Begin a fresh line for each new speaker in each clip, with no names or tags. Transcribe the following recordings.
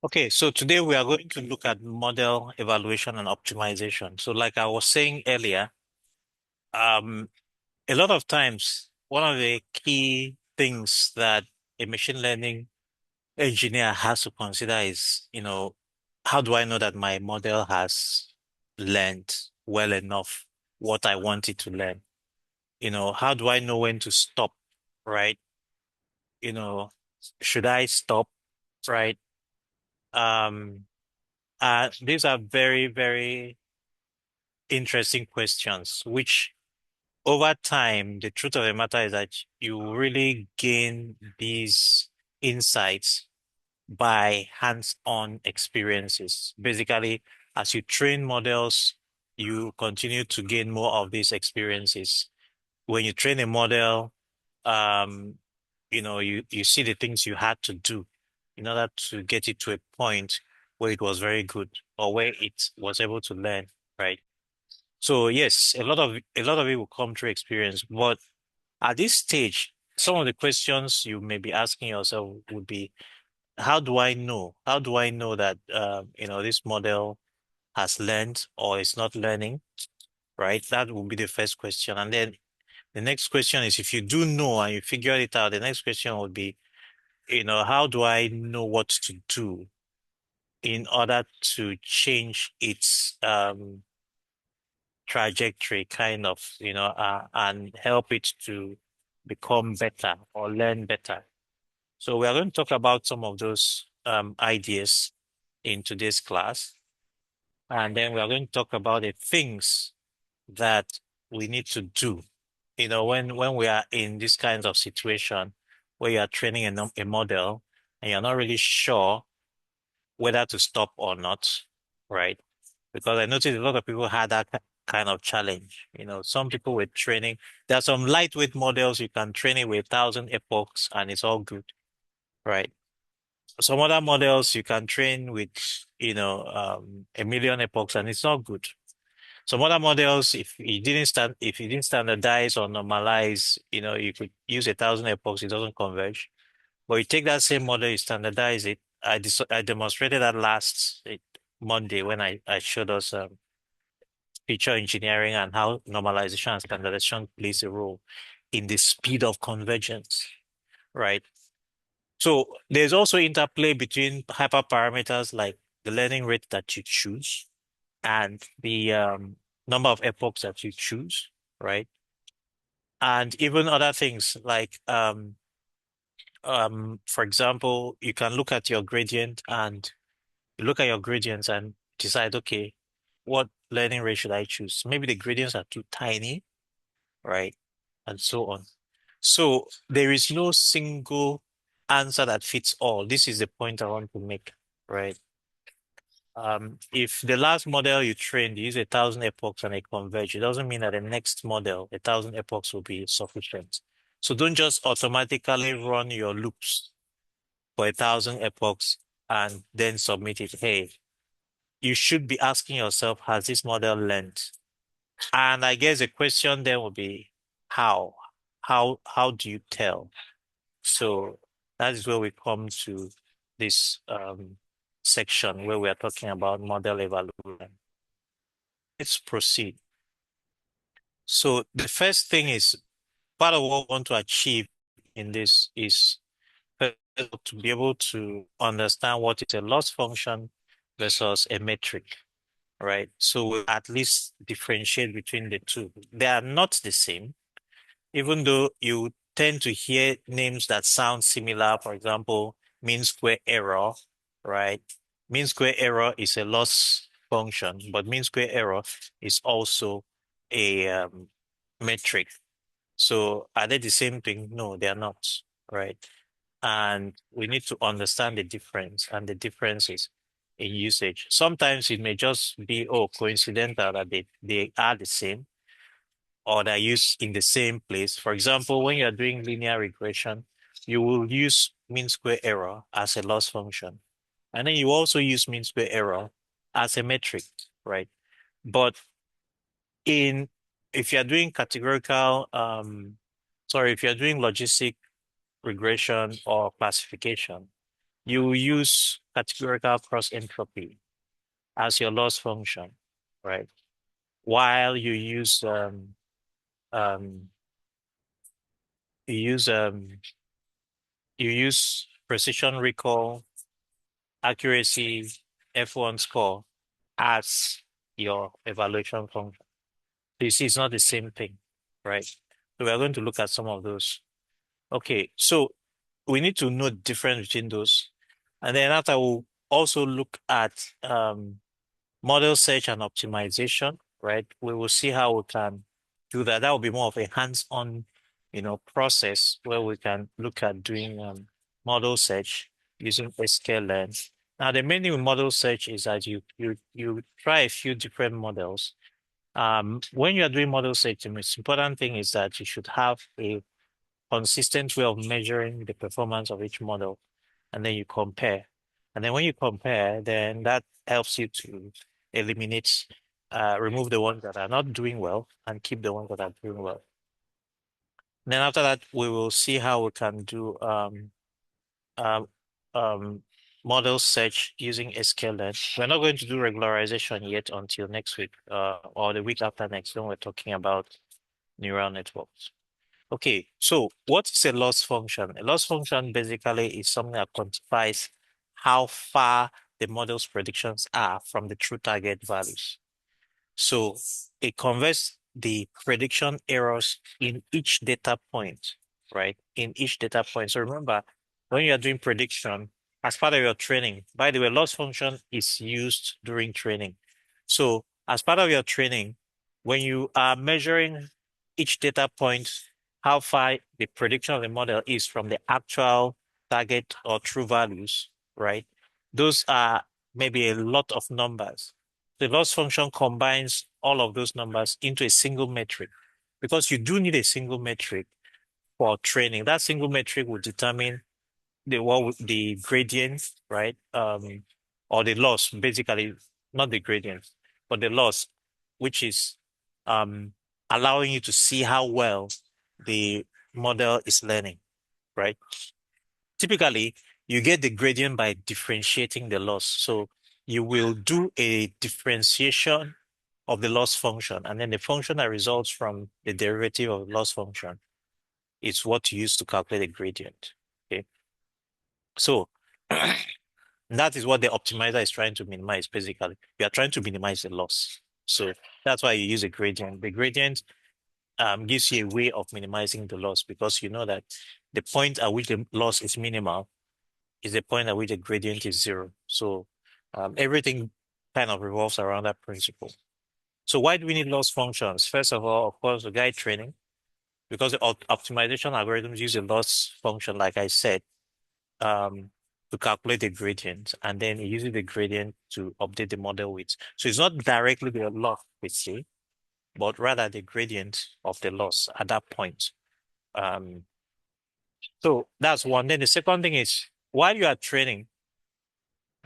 Okay, so today we are going to look at model evaluation and optimization. So like I was saying earlier, um, a lot of times, one of the key things that a machine learning engineer has to consider is, how do I know that my model has learned well enough what I want it to learn? How do I know when to stop, right? You know, should I stop, right? Um, these are very, very interesting questions, which over time, the truth of the matter is that you really gain these insights by hands-on experiences. Basically, as you train models, you continue to gain more of these experiences. When you train a model, um, you see the things you had to do in order to get it to a point where it was very good or where it was able to learn, right? So yes, a lot of it will come through experience. But at this stage, some of the questions you may be asking yourself would be, how do I know? How do I know that this model has learned or is not learning, right? That would be the first question. And then the next question is, if you do know and you figure it out, the next question would be, how do I know what to do in order to change its trajectory kind of, and help it to become better or learn better. So we are going to talk about some of those ideas in today's class. And then we are going to talk about the things that we need to do, when we are in this kind of situation where you are training a model and you're not really sure whether to stop or not, right? Because I noticed a lot of people had that kind of challenge. Some people were training. There are some lightweight models you can train it with 1,000 epochs and it's all good, right? Some other models you can train with, 1,000,000 epochs and it's not good. Some other models, if you didn't standardize or normalize, you could use 1,000 epochs, it doesn't converge. But you take that same model, you standardize it. I demonstrated that last Monday when I showed us feature engineering and how normalization and standardization plays a role in the speed of convergence, right? So there's also interplay between hyperparameters like the learning rate that you choose and the number of epochs that you choose, right? And even other things like, for example, you can look at your gradient and you look at your gradients and decide, okay, what learning rate should I choose? Maybe the gradients are too tiny, right? And so on. So there is no single answer that fits all. This is the point I want to make, right? If the last model you trained use 1,000 epochs and it converge, it doesn't mean that the next model, 1,000 epochs will be sufficient. So don't just automatically run your loops for 1,000 epochs and then submit it. Hey, you should be asking yourself, has this model learned? And I guess the question then will be, how? How do you tell? So that is where we come to this section where we are talking about model evaluation. Let's proceed. So the first thing is part of what we want to achieve in this is first to be able to understand what is a loss function versus a metric, right? So we at least differentiate between the two. They are not the same, even though you tend to hear names that sound similar. For example, mean square error, right? Mean square error is a loss function, but mean square error is also a metric. So are they the same thing? No, they are not, right? And we need to understand the difference and the differences in usage. Sometimes it may just be, oh, coincidental that they are the same or they're used in the same place. For example, when you're doing linear regression, you will use mean square error as a loss function. And then you also use mean square error as a metric, right? But in if you're doing if you're doing logistic regression or classification, you use categorical cross entropy as your loss function, right? While um you use you use precision recall, accuracy, F1 score as your evaluation function. You see, it's not the same thing, right? So we are going to look at some of those. Okay, so we need to know the difference between those. And then after we'll also look at model search and optimization, right? We will see how we can do that. That will be more of a hands-on, process where we can look at doing model search using sklearn. Now, the main thing with model search is that you try a few different models. When you are doing model search, the most important thing is that you should have a consistent way of measuring the performance of each model, and then you compare. And then when you compare, then that helps you to eliminate, remove the ones that are not doing well and keep the ones that are doing well. And then after that, we will see how we can do um, um, model search using sklearn. We're not going to do regularization yet until next week, or the week after next when we're talking about neural networks. Okay, so what is a loss function? A loss function basically is something that quantifies how far the model's predictions are from the true target values. So it converts the prediction errors in each data point, right? In each data point. So remember, when you're doing prediction, as part of your training, by the way, loss function is used during training. So as part of your training, when you are measuring each data point, how far the prediction of the model is from the actual target or true values, right? Those are maybe a lot of numbers. The loss function combines all of those numbers into a single metric because you do need a single metric for training. That single metric will determine the gradient, right? Or the loss, basically, not the gradient, but the loss, which is um allowing you to see how well the model is learning, right? Typically, you get the gradient by differentiating the loss. So you will do a differentiation of the loss function, and then the function that results from the derivative of the loss function is what you use to calculate the gradient. Okay. So that is what the optimizer is trying to minimize, basically. We are trying to minimize the loss. So that's why you use a gradient. The gradient gives you a way of minimizing the loss because you know that the point at which the loss is minimal is the point at which the gradient is zero. So everything kind of revolves around that principle. So why do we need loss functions? First of all, of course, the guide training, because the optimization algorithms use a loss function, like I said, um, to calculate the gradient, and then it uses the gradient to update the model weights. So it's not directly the loss we see, but rather the gradient of the loss at that point. Um, so that's one. Then the second thing is while you are training,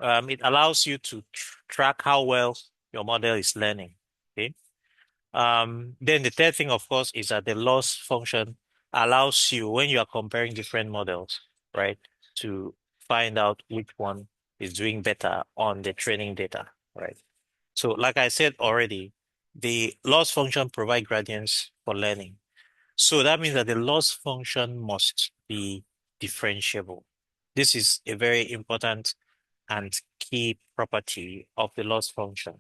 it allows you to track how well your model is learning. Okay. Then the third thing, of course, is that the loss function allows you, when you are comparing different models, right, to find out which one is doing better on the training data, right? So, like I said already, the loss function provide gradients for learning. So that means that the loss function must be differentiable. This is a very important and key property of the loss function.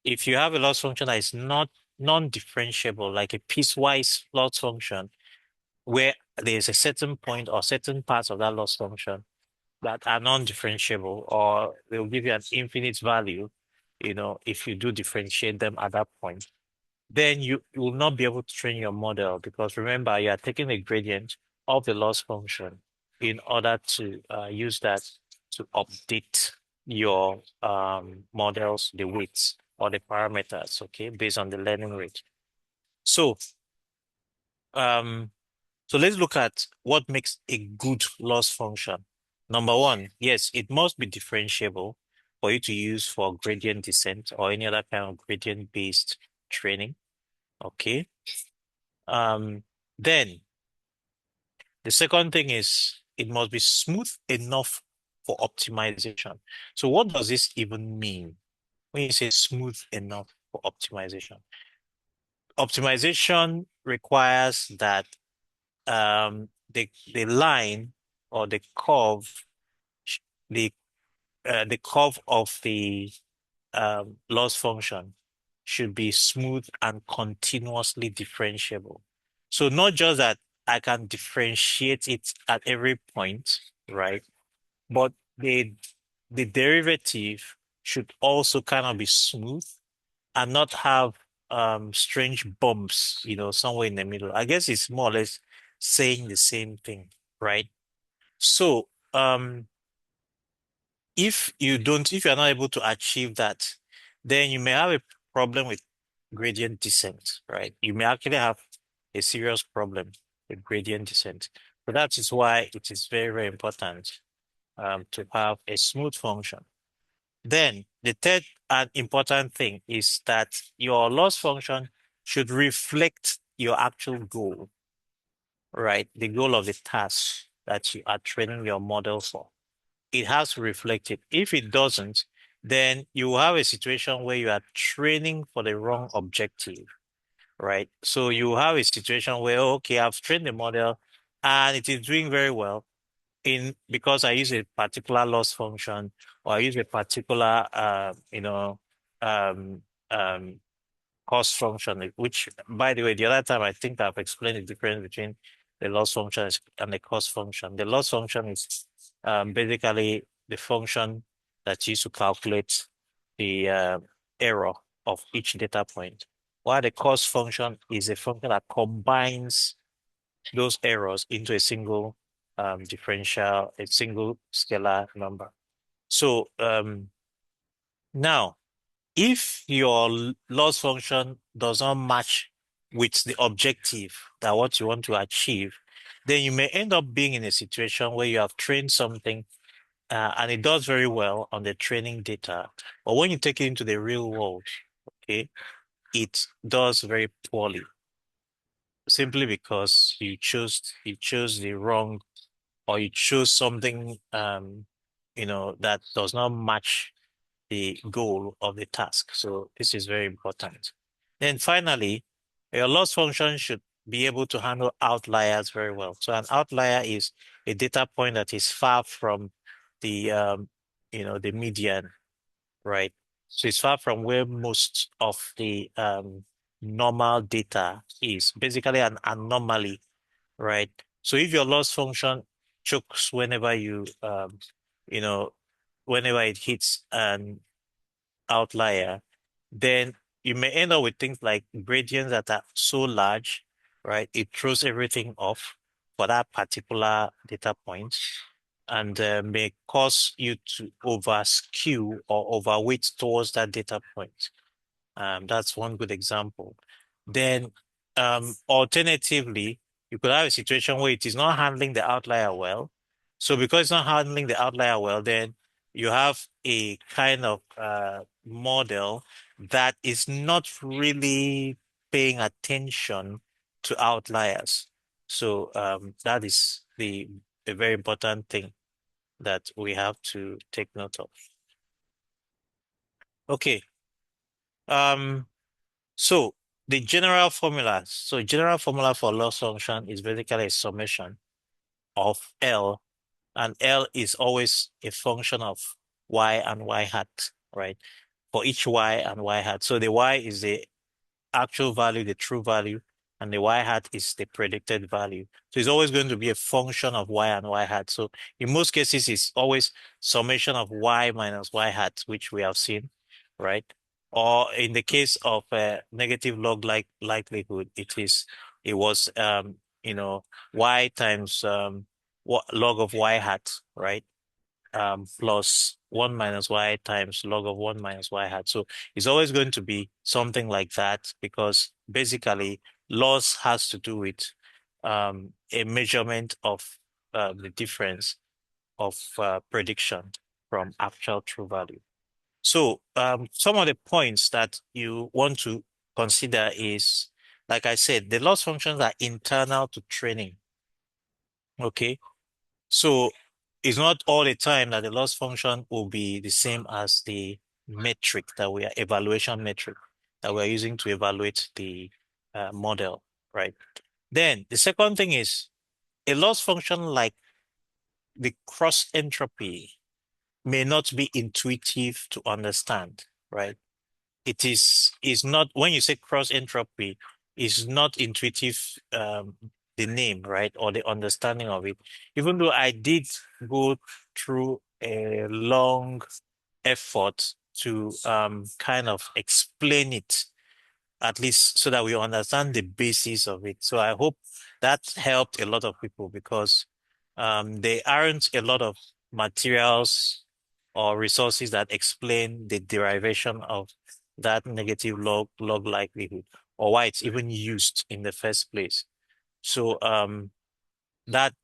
If you have a loss function that is not non-differentiable, like a piecewise loss function, where there's a certain point or certain parts of that loss function that are non-differentiable, or they'll give you an infinite value, if you do differentiate them at that point, then you will not be able to train your model because remember, you are taking the gradient of the loss function in order to use that to update your models, the weights or the parameters, okay, based on the learning rate. So, um, so let's look at what makes a good loss function. Number one, yes, it must be differentiable for you to use for gradient descent or any other kind of gradient-based training. Okay. Then the second thing is it must be smooth enough for optimization. So what does this even mean when you say smooth enough for optimization? Optimization requires that the line or sh- the the curve of the loss function should be smooth and continuously differentiable. So not just that I can differentiate it at every point, right? But the derivative should also kind of be smooth and not have strange bumps, somewhere in the middle. I guess it's more or less saying the same thing, right? So if you're not able to achieve that, then you may have a problem with gradient descent, right? You may actually have a serious problem with gradient descent. So that is why it is very, very important to have a smooth function. Then the third and important thing is that your loss function should reflect your actual goal, right? The goal of the task that you are training your model for. It has to reflect it. If it doesn't, then you will have a situation where you are training for the wrong objective, right? So you have a situation where, okay, I've trained the model and it is doing very well in because I use a particular loss function or I use a particular, um, um, cost function, which, by the way, the other time I think I've explained the difference between the loss function and the cost function. The loss function is basically the function that's used to calculate the error of each data point, while the cost function is a function that combines those errors into a single differential, a single scalar number. So now, if your loss function does not match with the objective that what you want to achieve, then you may end up being in a situation where you have trained something and it does very well on the training data. But when you take it into the real world, okay, it does very poorly simply because you chose the wrong or you chose something that does not match the goal of the task. So this is very important. Then finally, your loss function should be able to handle outliers very well. So an outlier is a data point that is far from the median, right? So it's far from where most of the normal data is, basically an anomaly, right? So if your loss function chokes you know, whenever it hits an outlier, then you may end up with things like gradients that are so large, right? It throws everything off for that particular data point and may cause you to over skew or overweight towards that data point. That's one good example. Then, alternatively, you could have a situation where it is not handling the outlier well. So because it's not handling the outlier well, then you have a kind of model that is not really paying attention to outliers. So that is a very important thing that we have to take note of. Okay. Um, So general formula for loss function is basically a summation of L, and L is always a function of Y and Y hat, right? For each Y and Y hat. So the Y is the actual value, the true value, and the Y hat is the predicted value. So it's always going to be a function of Y and Y hat. So in most cases, it's always summation of Y minus Y hat, which we have seen, right? Or in the case of negative log likelihood, it was Y times log of Y hat, right? Plus 1 minus y times log of 1 minus y hat. So it's always going to be something like that because basically loss has to do with a measurement of the difference of prediction from actual true value. So some of the points that you want to consider is, like I said, the loss functions are internal to training. Okay. So it's not all the time that the loss function will be the same as the metric that we are evaluation metric that we're using to evaluate the model, right? Then the second thing is a loss function like the cross entropy may not be intuitive to understand, right? Is not when you say cross entropy, is not intuitive the name, right? Or the understanding of it. Even though I did go through a long effort to kind of explain it at least so that we understand the basis of it. So I hope that helped a lot of people because there aren't a lot of materials or resources that explain the derivation of that negative log likelihood or why it's even used in the first place. So that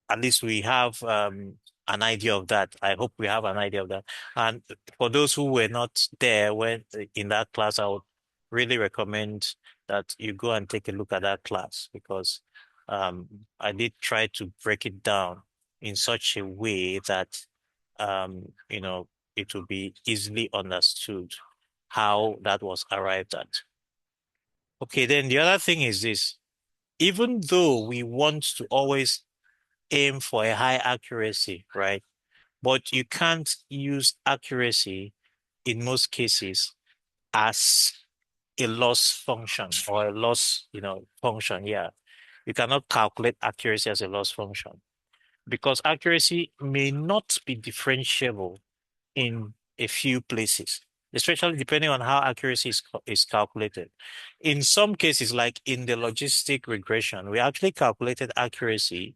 at least we have an idea of that. I hope we have an idea of that. And for those who were not there when in that class, I would really recommend that you go and take a look at that class because I did try to break it down in such a way that it will be easily understood how that was arrived at. Okay, then the other thing is this. Even though we want to always aim for a high accuracy, right? But you can't use accuracy in most cases as a loss function or a loss, function. Yeah. You cannot calculate accuracy as a loss function because accuracy may not be differentiable in a few places, especially depending on how accuracy is calculated. In some cases, like in the logistic regression, we actually calculated accuracy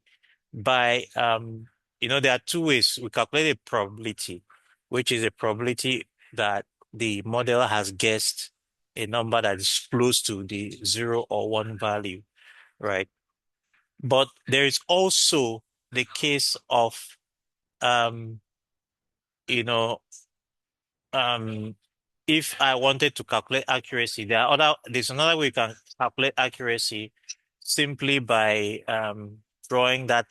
by there are two ways we calculate a probability, which is a probability that the model has guessed a number that is close to the 0 or 1 value, right? But there is also the case of um you know um if I wanted to calculate accuracy, there's another way you can calculate accuracy simply by drawing that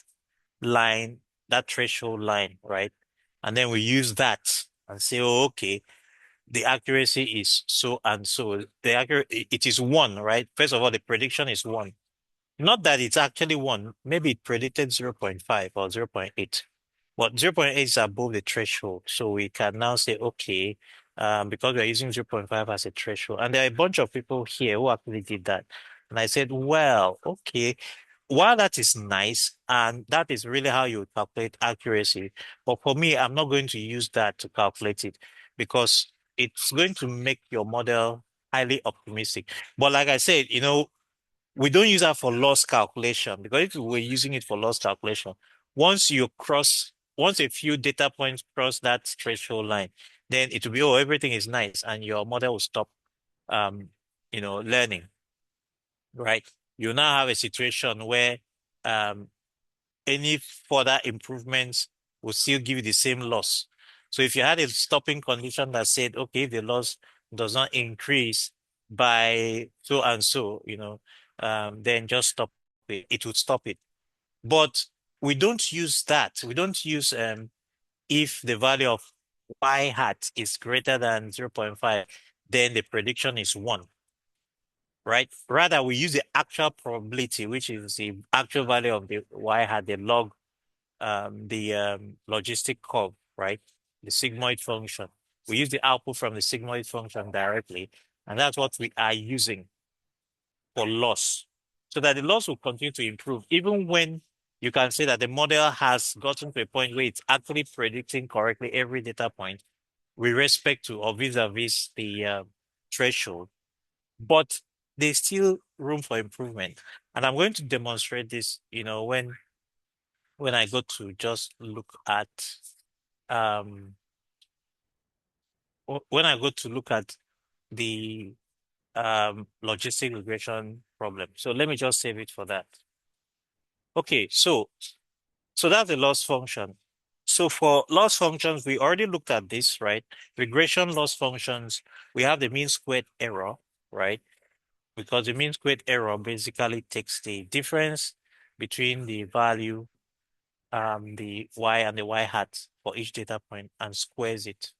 line, that threshold line, right? And then we use that and say, oh, okay, the accuracy is so and so. It is 1, right? First of all, the prediction is 1. Not that it's actually 1. Maybe it predicted 0.5 or 0.8. But 0.8 is above the threshold. So we can now say, okay, because we're using 0.5 as a threshold. And there are a bunch of people here who actually did that. And I said, well, okay, while that is nice, and that is really how you calculate accuracy, but for me, I'm not going to use that to calculate it because it's going to make your model highly optimistic. But like I said, we don't use that for loss calculation because if we're using it for loss calculation, once a few data points cross that threshold line, then it will be, oh, everything is nice, and your model will stop, learning, right? You now have a situation where um, any further improvements will still give you the same loss. So if you had a stopping condition that said, okay, if the loss does not increase by so and so, then just stop it. It would stop it. But we don't use that. We don't use if the value of y hat is greater than 0.5, then the prediction is 1, right? Rather, we use the actual probability, which is the actual value of the y hat, the log the logistic curve, right? The sigmoid function. We use the output from the sigmoid function directly, and that's what we are using for loss, so that the loss will continue to improve, even when you can say that the model has gotten to a point where it's actually predicting correctly every data point with respect to or vis-a-vis the threshold, but there's still room for improvement. And I'm going to demonstrate this, when I go to just look at um when I go to look at the logistic regression problem. So let me just save it for that. Okay, so that's the loss function. So for loss functions, we already looked at this, right? Regression loss functions, we have the mean squared error, right? Because the mean squared error basically takes the difference between the value the y and the y hat for each data point and squares it,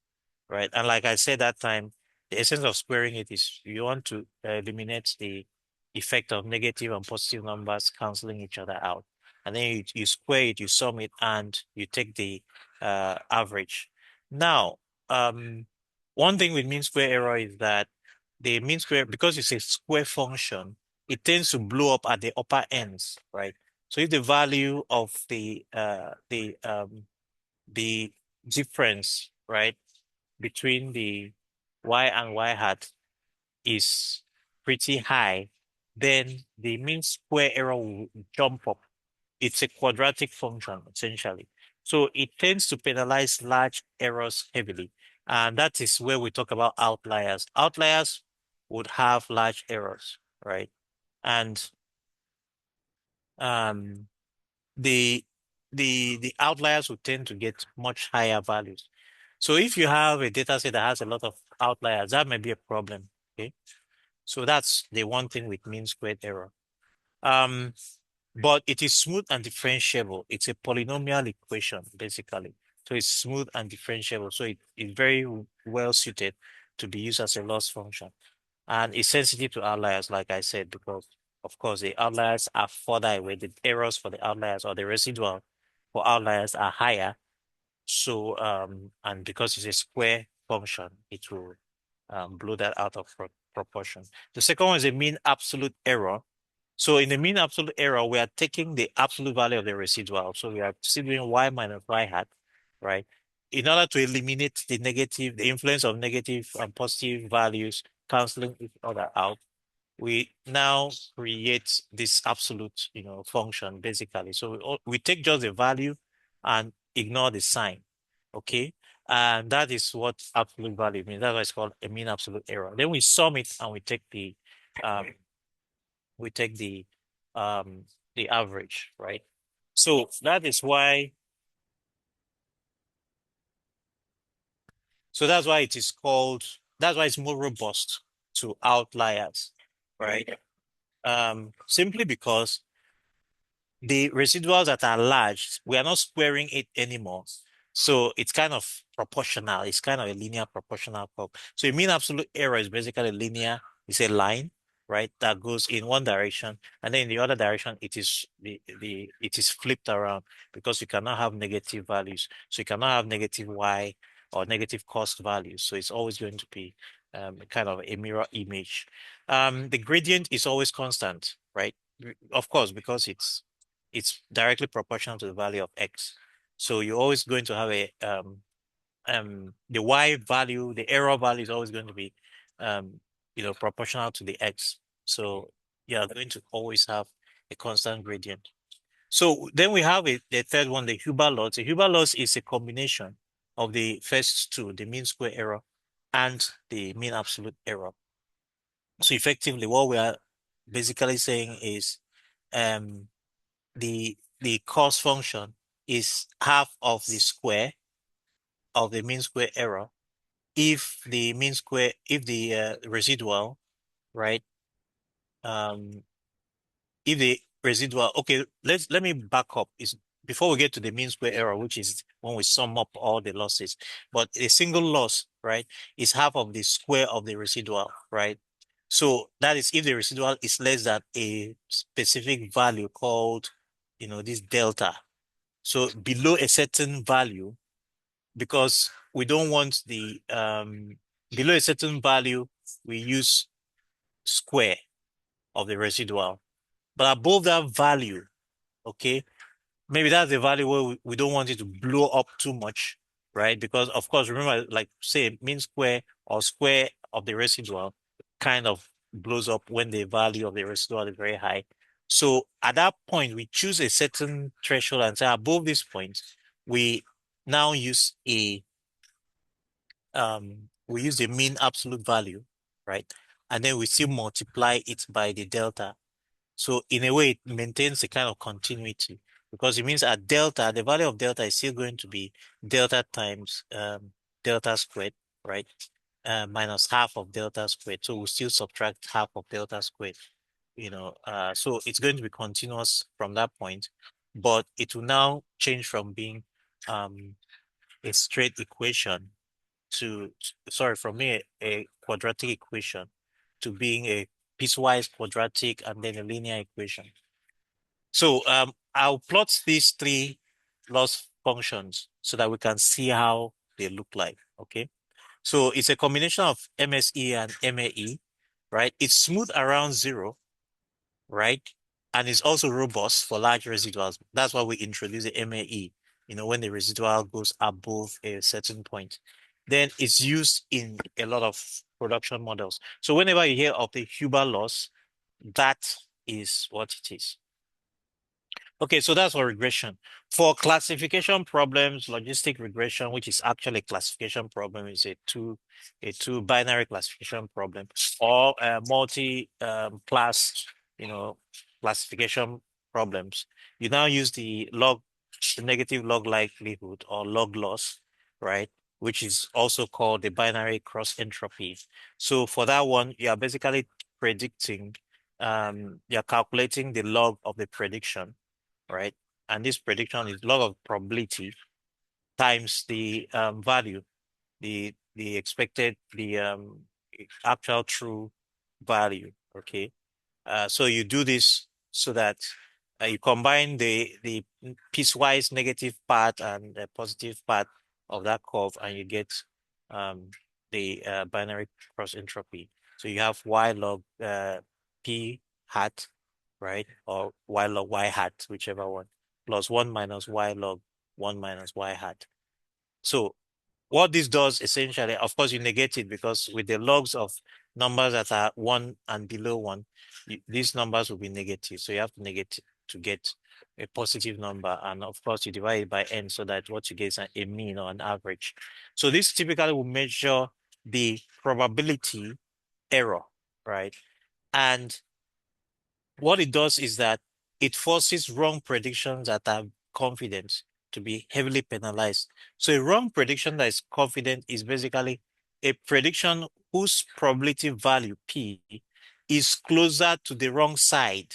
right? And like I said that time, the essence of squaring it is you want to eliminate the effect of negative and positive numbers canceling each other out. And then you square it, you sum it, and you take the average. Now, um, one thing with mean square error is that the mean square, because it's a square function, it tends to blow up at the upper ends, right? So if the value of the difference, right, between the y and y hat is pretty high, then the mean square error will jump up. It's a quadratic function, essentially. So it tends to penalize large errors heavily. And that is where we talk about outliers. Outliers would have large errors, right? And um, the the outliers would tend to get much higher values. So if you have a data set that has a lot of outliers, that may be a problem. Okay. So that's the one thing with mean squared error. Um, but it is smooth and differentiable. It's a polynomial equation, basically. So it's smooth and differentiable. So it is very well suited to be used as a loss function. And it's sensitive to outliers, like I said, because of course the outliers are further away. The errors for the outliers or the residual for outliers are higher. So and because it's a square function, it will blow that out of proportion. The second one is a mean absolute error. So in the mean absolute error, we are taking the absolute value of the residual. So we are still doing y minus y hat, right? In order to eliminate the negative, the influence of negative and positive values canceling each other out, we now create this absolute, function basically. So we take just the value and ignore the sign, okay? And that is what absolute value means. That's why it's called a mean absolute error. Then we sum it and um, we take the average, right? So that is why, so that's why it is called, that's why it's more robust to outliers, right? Simply because the residuals that are large, we are not squaring it anymore. So it's kind of proportional. It's kind of a linear proportional curve. So you mean absolute error is basically linear. It's a line, right, that goes in one direction, and then in the other direction, it is flipped around because you cannot have negative values. So you cannot have negative y or negative cost values. So it's always going to be kind of a mirror image. The gradient is always constant, right? Of course, because it's directly proportional to the value of x. So you're always going to have the y value, the error value is always going to be proportional to the x. So you're going to always have a constant gradient. So then we have the third one, the Huber loss. The Huber loss is a combination of the first two, the mean square error and the mean absolute error. So effectively, what we are basically saying is um the cost function is half of the square of the mean square error if the residual, right? Um, if the residual, okay, let me back up. Is before we get to the mean square error, which is when we sum up all the losses. But a single loss, right, is half of the square of the residual, right? So that is if the residual is less than a specific value called, this delta. So below a certain value, because we don't want the below a certain value, we use square of the residual. But above that value, okay, maybe that's the value where we don't want it to blow up too much, right? Because of course, remember, like say mean square or square of the residual kind of blows up when the value of the residual is very high. So at that point, we choose a certain threshold and say above this point, we now use we use the mean absolute value, right? And then we still multiply it by the delta. So in a way, it maintains a kind of continuity because it means at delta, the value of delta is still going to be delta times delta squared, right? Minus half of delta squared. So we still subtract half of delta squared, so it's going to be continuous from that point. but it will now change from being um, a straight equation to, sorry, from a quadratic equation to being a piecewise quadratic and then a linear equation. So I'll plot these three loss functions so that we can see how they look like. Okay. So it's a combination of MSE and MAE, right? It's smooth around zero, right? And it's also robust for large residuals. That's why we introduce the MAE, when the residual goes above a certain point. Then it's used in a lot of production models. So whenever you hear of the Huber loss, that is what it is. Okay, so that's for regression. For classification problems, logistic regression, which is actually a classification problem, is a two binary classification problem, or multi class, classification problems. You now use the negative log likelihood or log loss, right? Which is also called the binary cross entropy. So for that one, you are basically predicting, you're calculating the log of the prediction, right? And this prediction is log of probability times the value, the expected, the actual true value. Okay. So you do this so that you combine the piecewise negative part and the positive part of that curve, and you get um, the binary cross entropy. So you have y log p hat, right? Or y log y hat, whichever one, plus 1 minus y log 1 minus y hat. So what this does essentially, of course, you negate it because with the logs of numbers that are 1 and below 1, these numbers will be negative. So you have to negate it to get a positive number. And of course, you divide it by n so that what you get is a mean or an average. So this typically will measure the probability error, right? And what it does is that it forces wrong predictions that are confident to be heavily penalized. So a wrong prediction that is confident is basically a prediction whose probability value P is closer to the wrong side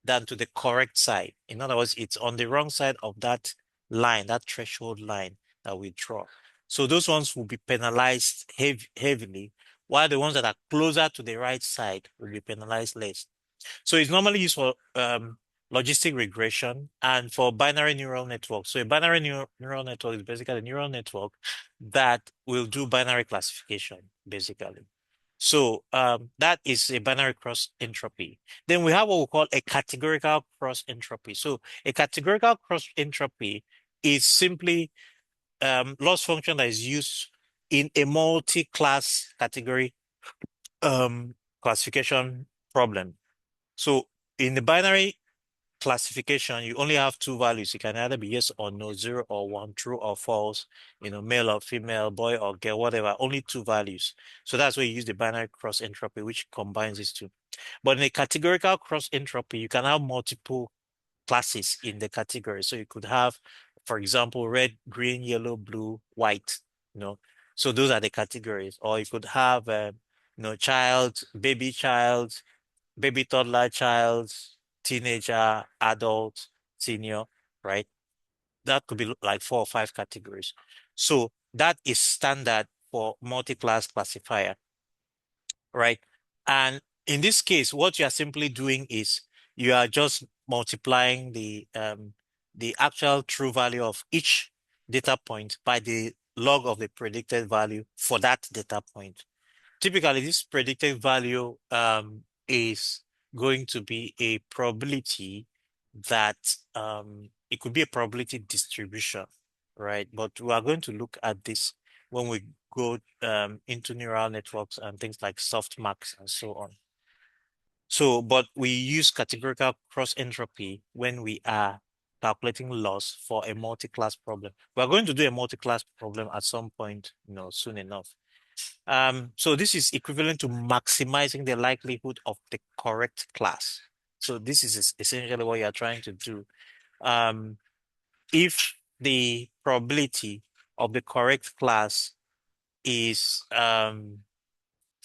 than to the correct side. In other words, it's on the wrong side of that line, that threshold line that we draw. So those ones will be penalized heavily, while the ones that are closer to the right side will be penalized less. So it's normally used for logistic regression and for binary neural networks. So a binary neural network is basically a neural network that will do binary classification, basically. So that is a binary cross entropy. Then we have what we call a categorical cross entropy. So a categorical cross entropy is simply loss function that is used in a multi-class category classification problem. So in the binary classification, you only have two values. It can either be yes or no, 0 or 1, true or false, male or female, boy or girl, whatever, only two values. So that's where you use the binary cross entropy, which combines these two. But in a categorical cross entropy, you can have multiple classes in the category. So you could have, for example, red, green, yellow, blue, white, you know. So those are the categories. Or you could have, child, baby toddler, child, teenager, adult, senior, right? That could be like 4 or 5 categories. So that is standard for multi-class classifier, right? And in this case, what you are simply doing is you are just multiplying the actual true value of each data point by the log of the predicted value for that data point. Typically, this predicted value is going to be a probability that it could be a probability distribution, right? But we are going to look at this when we go into neural networks and things like softmax and so on. So, but we use categorical cross entropy when we are calculating loss for a multi-class problem. We are going to do a multi-class problem at some point, soon enough. So this is equivalent to maximizing the likelihood of the correct class. So this is essentially what you're trying to do. Um, if the probability of the correct class is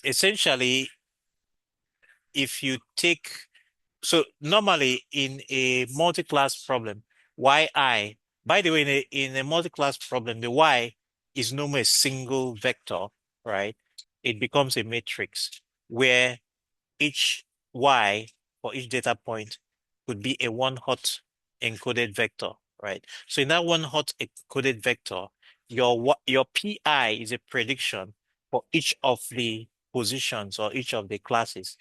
essentially if you take so normally in a multi-class problem, yi, by the way, in a multi-class problem, the y is no more a single vector, right? It becomes a matrix where each y for each data point could be a one hot encoded vector, right? So in that one hot encoded vector, your pi is a prediction for each of the positions or each of the classes,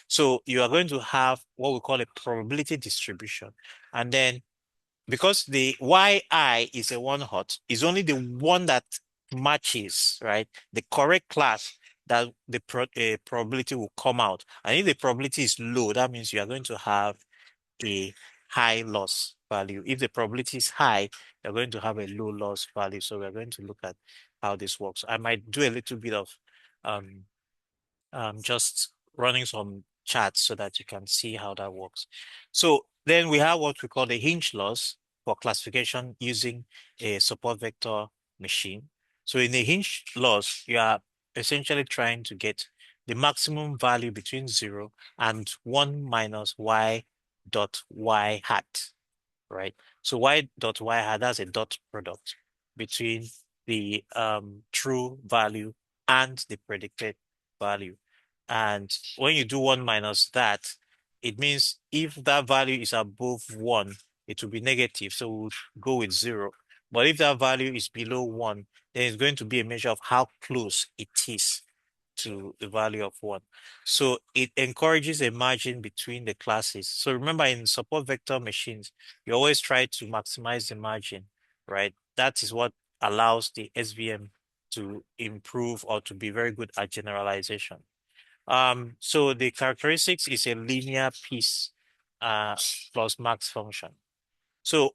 So you are going to have what we call a probability distribution. And then because the yi is a one hot, is only the one that matches, right? The correct class that the probability will come out. And if the probability is low, that means you are going to have a high loss value. If the probability is high, you're going to have a low loss value. So we're going to look at how this works. I might do a little bit of um, just running some charts so that you can see how that works. So then we have what we call the hinge loss for classification using a support vector machine. So in the hinge loss, you are essentially trying to get the maximum value between 0 and 1 minus y dot y hat, right? So y dot y hat, that's a dot product between the true value and the predicted value. And when you do 1 minus that, it means if that value is above 1, it will be negative. So we'll go with 0. But if that value is below 1, then it's going to be a measure of how close it is to the value of 1. So it encourages a margin between the classes. So remember, in support vector machines, you always try to maximize the margin, right? That is what allows the SVM to improve or to be very good at generalization. So the characteristics is a linear piece plus max function. So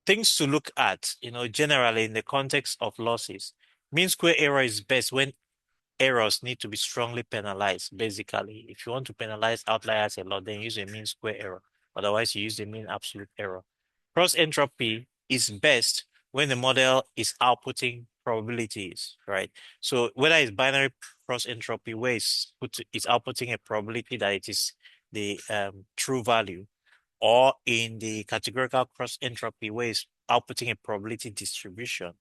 things to look at, generally in the context of losses, mean square error is best when errors need to be strongly penalized, basically. If you want to penalize outliers a lot, then use a mean square error. Otherwise, you use the mean absolute error. Cross entropy is best when the model is outputting probabilities, right? So whether it's binary cross entropy, where it's outputting a probability that it is the true value, or in the categorical cross entropy, where it's outputting a probability distribution,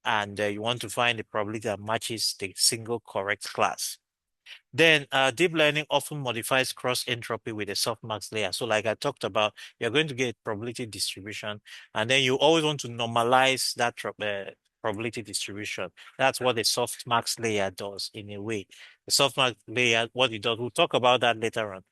and you want to find the probability that matches the single correct class. Then deep learning often modifies cross entropy with a softmax layer. So like I talked about, you're going to get probability distribution, and then you always want to normalize that probability distribution. That's what the softmax layer does in a way. The softmax layer, what it does, we'll talk about that later on.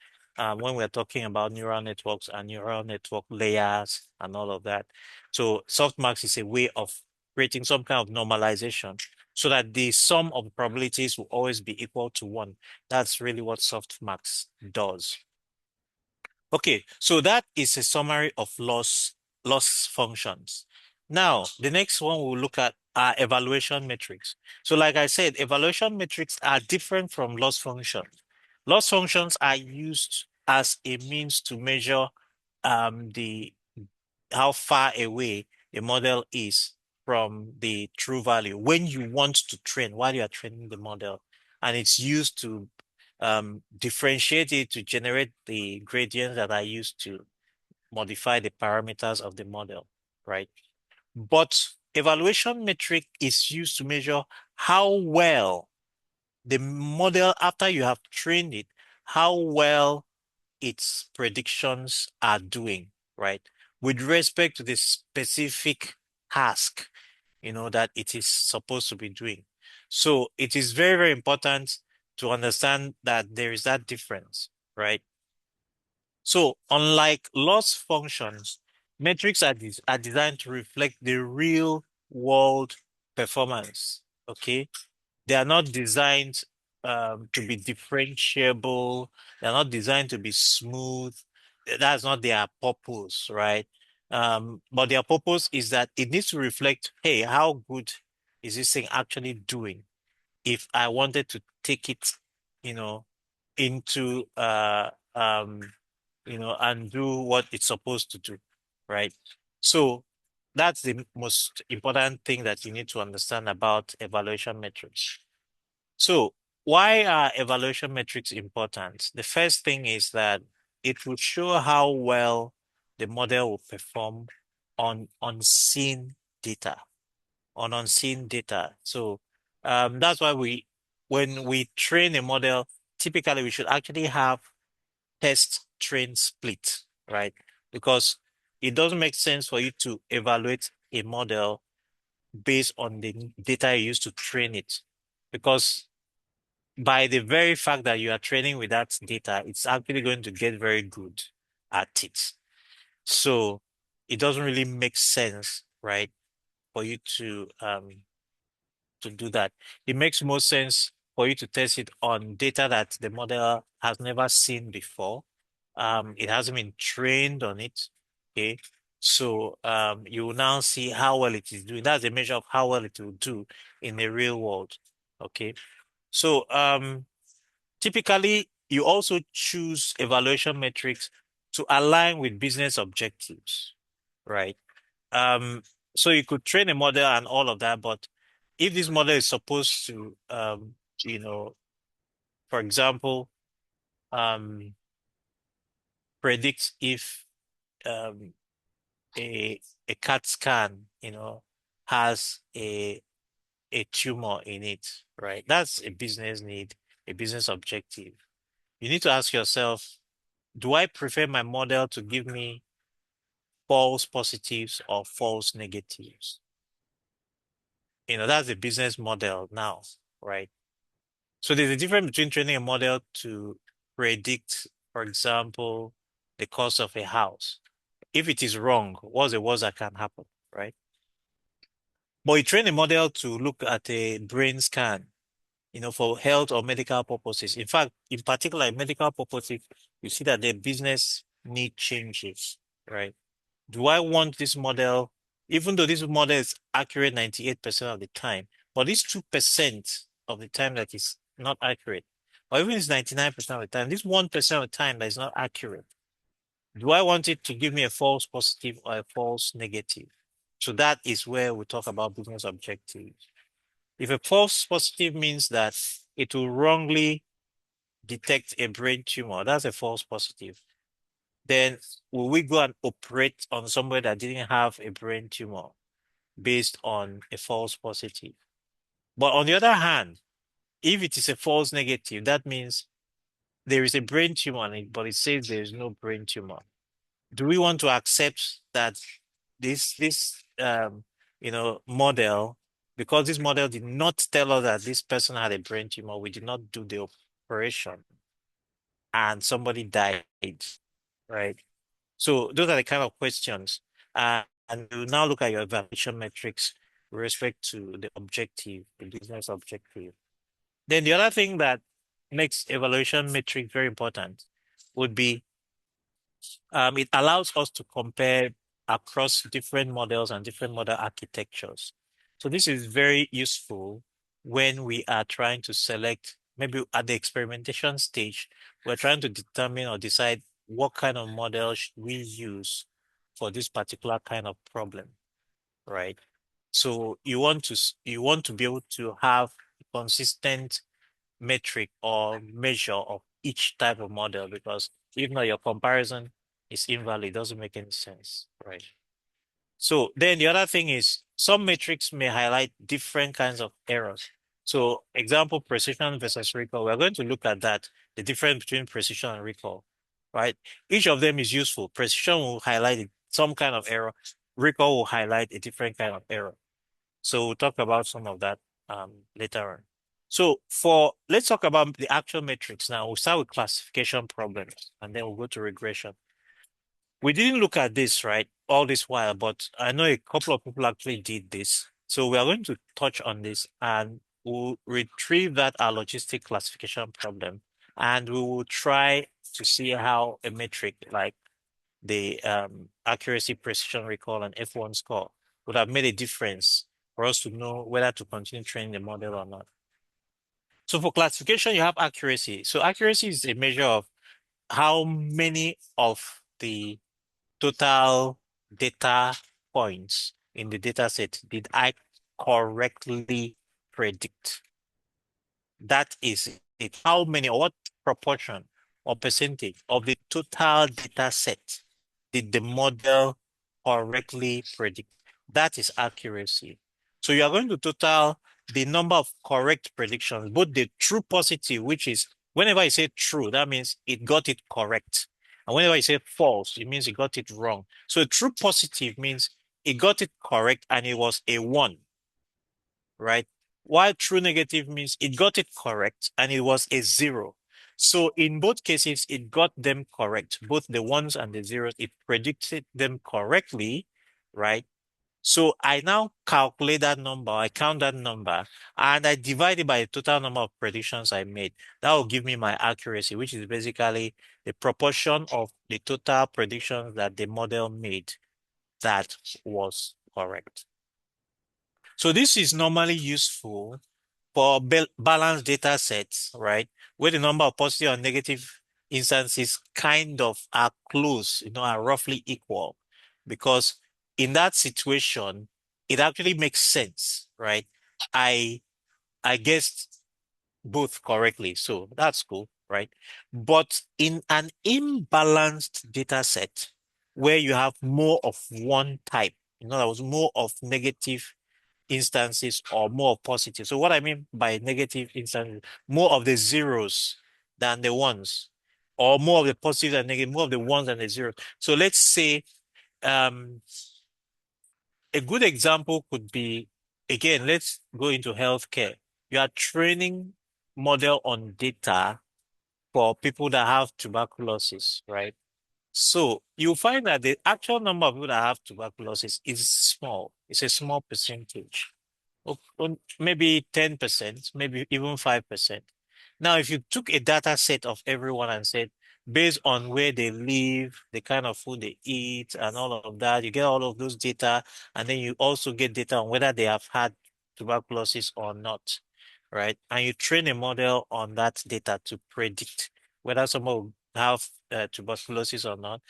When we're talking about neural networks and neural network layers and all of that. So softmax is a way of creating some kind of normalization so that the sum of probabilities will always be equal to 1. That's really what softmax does. Okay, so that is a summary of loss functions. Now, the next one we'll look at are evaluation metrics. So like I said, evaluation metrics are different from loss functions. Loss functions are used as a means to measure the how far away the model is from the true value when you want to train, while you are training the model. And it's used to differentiate it to generate the gradients that are used to modify the parameters of the model, right? But evaluation metric is used to measure how well the model, after you have trained it, how well its predictions are doing, right? With respect to the specific task, that it is supposed to be doing. So it is very, very important to understand that there is that difference, right? So unlike loss functions, metrics are designed to reflect the real world performance, okay? They are not designed to be differentiable. They're not designed to be smooth. That's not their purpose, right? But their purpose is that it needs to reflect, hey, how good is this thing actually doing? If I wanted to take it, you know, into and do what it's supposed to do, right? So that's the most important thing that you need to understand about evaluation metrics. So why are evaluation metrics important? The first thing is that it will show how well the model will perform on unseen data, on unseen data. So that's why when we train a model, typically we should actually have test train split, right? Because it doesn't make sense for you to evaluate a model based on the data you used to train it. Because by the very fact that you are training with that data, it's actually going to get very good at it. So it doesn't really make sense, right, for you to do that. It makes more sense for you to test it on data that the model has never seen before. It hasn't been trained on it. Okay. So you will now see how well it is doing. That's a measure of how well it will do in the real world. Okay. So typically you also choose evaluation metrics to align with business objectives, right? Um, so you could train a model and all of that, but if this model is supposed to, you know, for example, um, predict if um, a CAT scan, has a tumor in it, right? That's a business need, a business objective. You need to ask yourself, do I prefer my model to give me false positives or false negatives? That's the business model now, right? So there's a difference between training a model to predict, for example, the cost of a house. If it is wrong, what's the worst that can happen, right? But you train a model to look at a brain scan, for health or medical purposes. In fact, in particular, in medical purposes, you see that the business need changes, right? Do I want this model, even though this model is accurate 98% of the time, but this 2% of the time that is not accurate, or even it's 99% of the time, this 1% of the time that is not accurate, do I want it to give me a false positive or a false negative? So that is where we talk about business objectives. If a false positive means that it will wrongly detect a brain tumor, that's a false positive. Then will we go and operate on somebody that didn't have a brain tumor based on a false positive? But on the other hand, if it is a false negative, that means there is a brain tumor on it, but it says there is no brain tumor. Do we want to accept that this model, because this model did not tell us that this person had a brain tumor, we did not do the operation and somebody died, right? So those are the kind of questions. And you now look at your evaluation metrics with respect to the objective, the business objective. Then the other thing that makes evaluation metric very important would be it allows us to compare across different models and different model architectures. So this is very useful when we are trying to select, maybe at the experimentation stage, we're trying to determine or decide what kind of model should we use for this particular kind of problem, right? So you want to be able to have a consistent metric or measure of each type of model, because if not, your comparison is invalid, doesn't make any sense, right? So then the other thing is some metrics may highlight different kinds of errors. So example, precision versus recall. We're going to look at that, the difference between precision and recall, right? Each of them is useful. Precision will highlight some kind of error. Recall will highlight a different kind of error. So we'll talk about some of that later on. So let's talk about the actual metrics now. We'll start with classification problems and then we'll go to regression. We didn't look at this, right, all this while, but I know a couple of people actually did this. So we are going to touch on this and we'll retrieve that our logistic classification problem and we will try to see how a metric like the accuracy, precision, recall, and F1 score would have made a difference for us to know whether to continue training the model or not. So for classification, you have accuracy. So accuracy is a measure of how many of the total data points in the data set did I correctly predict. That is it. How many or what proportion or percentage of the total data set did the model correctly predict? That is accuracy. So you are going to total the number of correct predictions, both the true positive, which is whenever I say true, that means it got it correct. And whenever I say false, it means it got it wrong. So a true positive means it got it correct and it was a one, right? While true negative means it got it correct and it was a zero. So in both cases, it got them correct, both the ones and the zeros. It predicted them correctly, right? So I now calculate that number, I count that number, and I divide it by the total number of predictions I made. That will give me my accuracy, which is basically the proportion of the total predictions that the model made that was correct. So this is normally useful for balanced data sets, right? Where the number of positive and negative instances kind of are close, are roughly equal. Because in that situation, it actually makes sense, right? I I guessed both correctly, so that's cool, right? But in an imbalanced data set where you have more of one type, in other words, more of negative instances or more positive. So what I mean by negative instances, more of the zeros than the ones, or more of the positive and negative, more of the ones than the zeros. So let's say um, a good example could be, again, let's go into healthcare. You are training model on data for people that have tuberculosis, right? So you find that the actual number of people that have tuberculosis is small. It's a small percentage. Maybe 10%, maybe even 5%. Now, if you took a data set of everyone and said, based on where they live, the kind of food they eat, and all of that, you get all of those data, and then you also get data on whether they have had tuberculosis or not, right? And you train a model on that data to predict whether someone will have tuberculosis or not,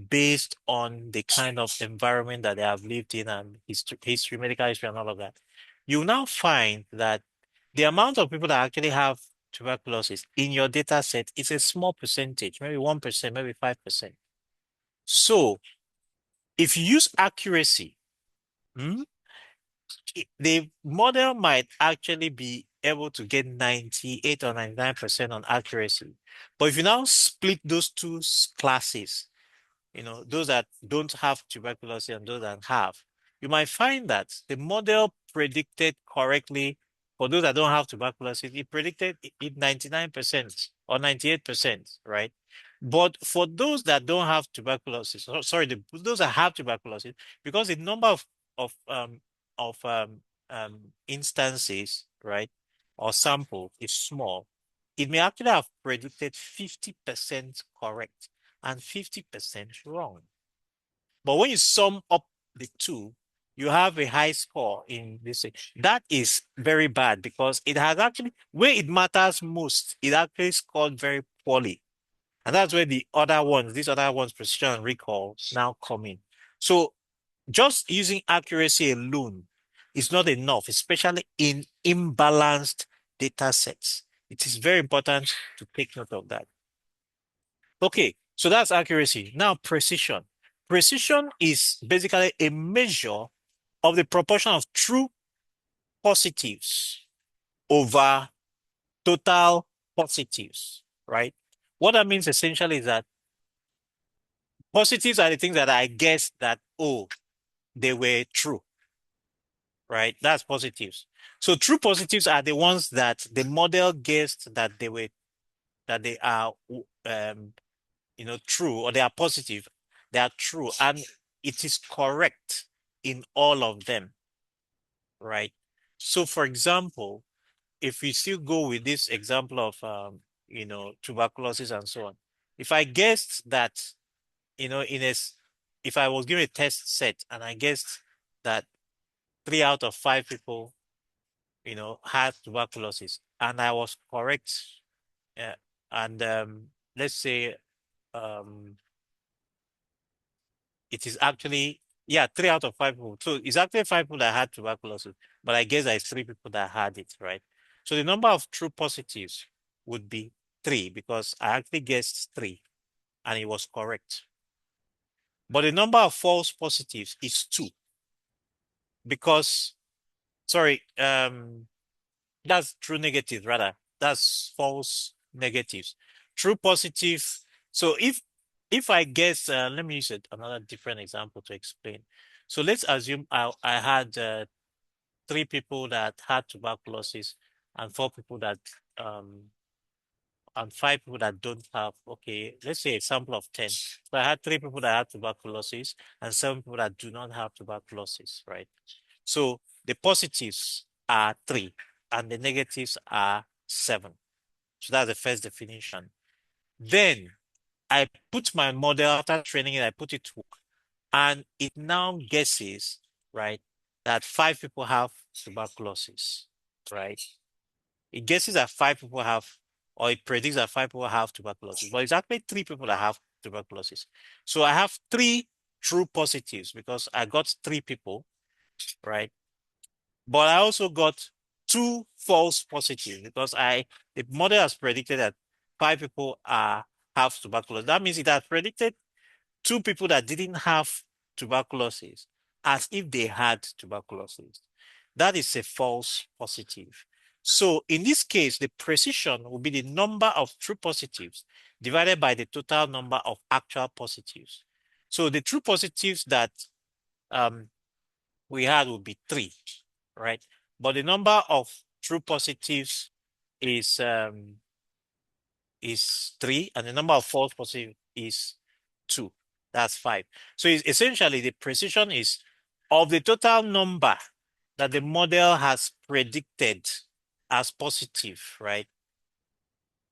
based on the kind of environment that they have lived in and history, medical history, and all of that. You now find that the amount of people that actually have tuberculosis in your data set is a small percentage, maybe 1%, maybe 5%. So if you use accuracy, hmm, the model might actually be able to get 98 or 99% on accuracy. But if you now split those two classes, those that don't have tuberculosis and those that have, you might find that the model predicted correctly for those that don't have tuberculosis. It predicted it 99% or 98%, right? But for those that don't have tuberculosis, sorry, those that have tuberculosis, because the number of instances, right, or sample is small, it may actually have predicted 50% correct and 50% wrong. But when you sum up the two, you have a high score in this. That is very bad because it has actually, where it matters most, it actually scored very poorly. And that's where these other ones, precision and recall, now come in. So just using accuracy alone is not enough, especially in imbalanced data sets. It is very important to take note of that. Okay, so that's accuracy. Now, precision. Precision is basically a measure of the proportion of true positives over total positives, right? What that means essentially is that positives are the things that I guessed that, oh, they were true, right? That's positives. So true positives are the ones that the model guessed that they are true, or they are positive, they are true, and it is correct in all of them, right? So, for example, if we still go with this example of, tuberculosis and so on, if I guessed that, you know, in a, if I was given a test set and I guessed that 3 out of 5 people, had tuberculosis, and I was correct, uh, and let's say, um, it is actually, yeah, 3 out of 5 people. So it's actually 5 people that had tuberculosis, but I guess there's 3 people that had it, right? So the number of true positives would be 3 because I actually guessed 3 and it was correct. But the number of false positives is 2 because, sorry, that's true negative rather. That's false negatives. True positive. So if I guess, let me use another different example to explain. So let's assume I had 3 people that had tuberculosis and 4 people that um and 5 people that don't have. Okay, let's say a sample of 10. So I had 3 people that had tuberculosis and 7 people that do not have tuberculosis, right? So the positives are 3 and the negatives are 7. So that's the first definition. Then I put my model after training it, I put it to work, and it now guesses, right, that 5 people have tuberculosis, right? It guesses that 5 people have, or it predicts that 5 people have tuberculosis, but it's actually 3 people that have tuberculosis. So I have 3 true positives because I got 3 people, right? But I also got 2 false positives because the model has predicted that 5 people have tuberculosis. That means it has predicted 2 people that didn't have tuberculosis as if they had tuberculosis. That is a false positive. So in this case, the precision will be the number of true positives divided by the total number of actual positives. So the true positives that um, we had would be 3, right? But the number of true positives is 3, and the number of false positives is 2. That's 5. So it's essentially the precision is of the total number that the model has predicted as positive, right?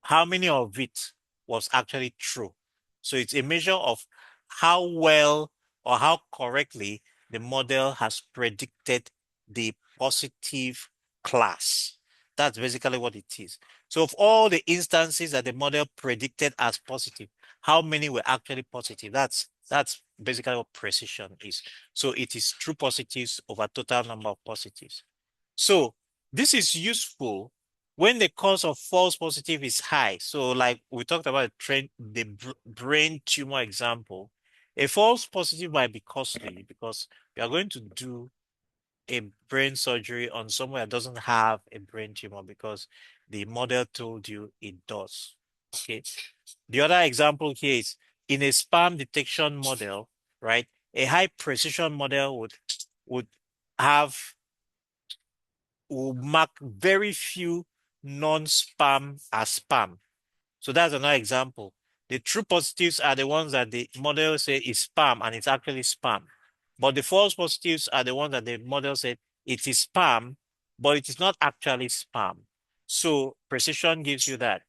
How many of it was actually true? So it's a measure of how well or how correctly the model has predicted the positive class. That's basically what it is. So of all the instances that the model predicted as positive, how many were actually positive? That's basically what precision is. So it is true positives over total number of positives. So this is useful when the cause of false positive is high. So like we talked about the brain tumor example, a false positive might be costly because we are going to do a brain surgery on someone that doesn't have a brain tumor because the model told you it does. Okay. The other example here is in a spam detection model, right? A high precision model would have will mark very few non-spam as spam. So that's another example. The true positives are the ones that the model say is spam and it's actually spam. But the false positives are the ones that the model said it is spam, but it is not actually spam. So precision gives you that.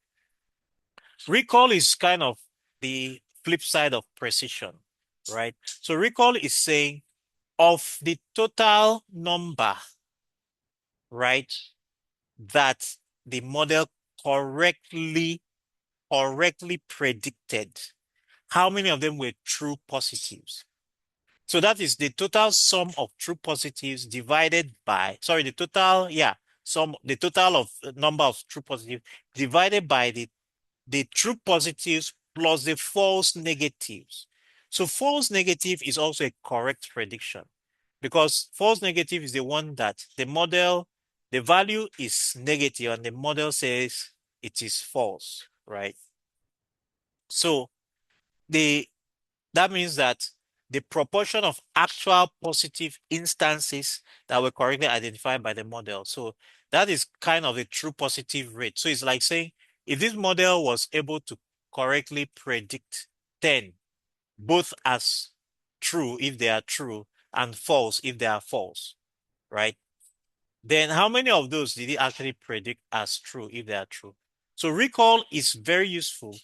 Recall is kind of the flip side of precision, right? So recall is saying of the total number, right, that the model correctly predicted, how many of them were true positives? So that is the total sum of true positives divided by, sorry, the total of number of true positives divided by the true positives plus the false negatives. So false negative is also a correct prediction because false negative is the one that the value is negative and the model says it is false, right? So that means that the proportion of actual positive instances that were correctly identified by the model. So that is kind of the true positive rate. So it's like saying if this model was able to correctly predict 10, both as true if they are true and false if they are false, right? Then how many of those did it actually predict as true if they are true? So recall is very useful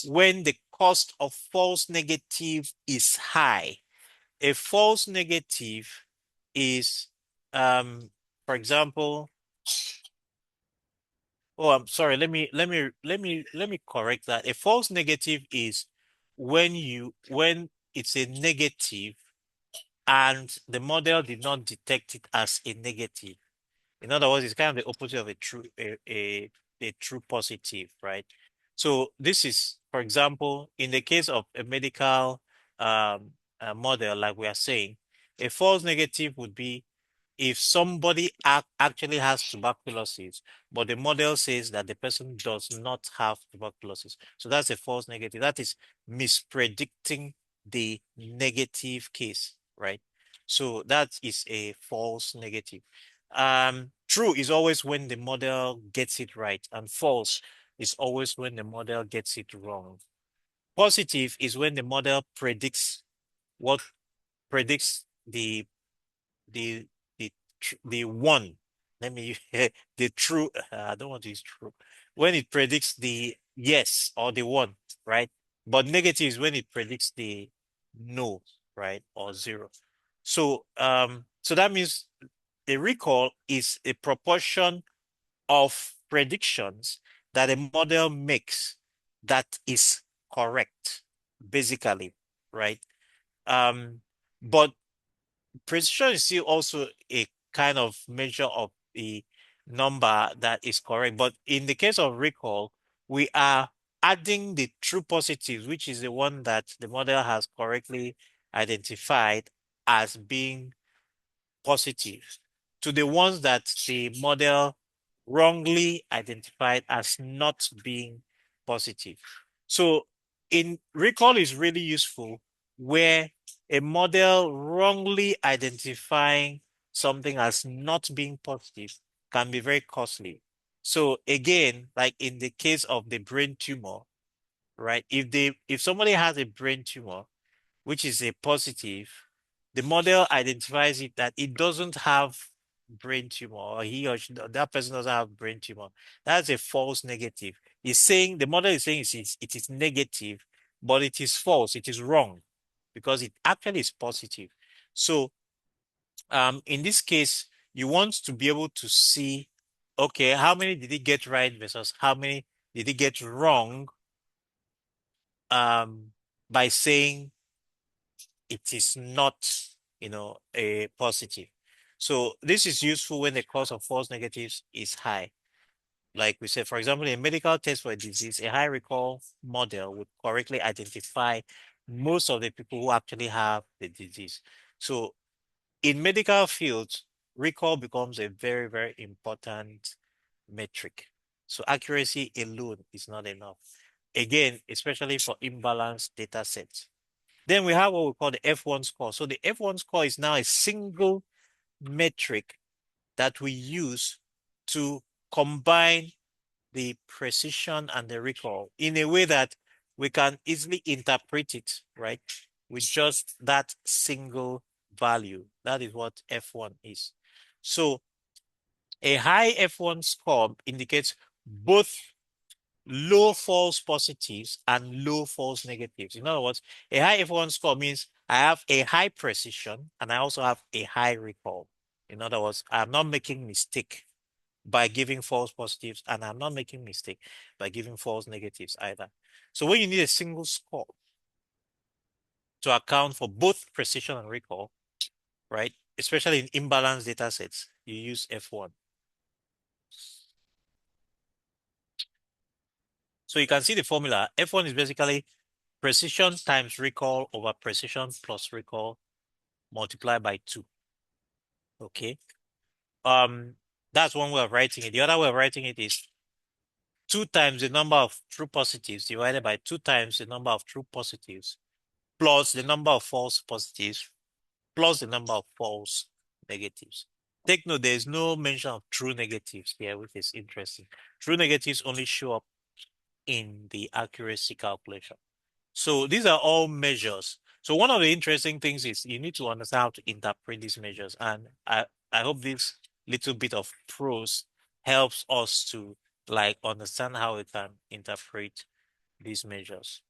when the cost of false negative is high. A false negative is, for example, oh, I'm sorry. Let me correct that. A false negative is when it's a negative and the model did not detect it as a negative. In other words, it's kind of the opposite of a true positive, right? So this is, for example, in the case of a medical model, like we are saying, a false negative would be if somebody actually has tuberculosis, but the model says that the person does not have tuberculosis. So that's a false negative. That is mispredicting the negative case, right? So that is a false negative. True is always when the model gets it right, and false is always when the model gets it wrong. Positive is when the model what predicts the the one. Let me the true. I don't want to use true. When it predicts the yes or the one, right? But negative is when it predicts the no, right, or zero. So that means the recall is a proportion of predictions that a model makes that is correct, basically, right? Um, but precision is still also a kind of measure of the number that is correct. But in the case of recall, we are adding the true positives, which is the one that the model has correctly identified as being positive, to the ones that the model wrongly identified as not being positive. So in recall is really useful where a model wrongly identifying something as not being positive can be very costly. So again, like in the case of the brain tumor, right? If somebody has a brain tumor, which is a positive, the model identifies it that it doesn't have brain tumor, or he or she, that person doesn't have brain tumor. That's a false negative. It's saying the model is saying it is negative, but it is false. It is wrong because it actually is positive. So in this case, you want to be able to see, okay, how many did he get right versus how many did he get wrong by saying it is not, a positive. So this is useful when the cause of false negatives is high. Like we said, for example, in a medical test for a disease, a high recall model would correctly identify most of the people who actually have the disease. So in medical fields, recall becomes a very, very important metric. So accuracy alone is not enough. Again, especially for imbalanced data sets. Then we have what we call the F1 score. So the F1 score is now a single metric that we use to combine the precision and the recall in a way that we can easily interpret it, right? With just that single value. That is what F1 is. So a high F1 score indicates both low false positives and low false negatives. In other words, a high F1 score means I have a high precision and I also have a high recall. In other words, I'm not making mistake by giving false positives and I'm not making mistake by giving false negatives either. So when you need a single score to account for both precision and recall, right? Especially in imbalanced data sets, you use F1. So you can see the formula. F1 is basically precision times recall over precision plus recall multiplied by 2. Okay. Um, that's one way of writing it. The other way of writing it is 2 times the number of true positives divided by 2 times the number of true positives plus the number of false positives plus the number of false negatives. Take note, there is no mention of true negatives here, which is interesting. True negatives only show up in the accuracy calculation. So these are all measures. So one of the interesting things is you need to understand how to interpret these measures. And I hope this little bit of prose helps us to like understand how we can interpret these measures.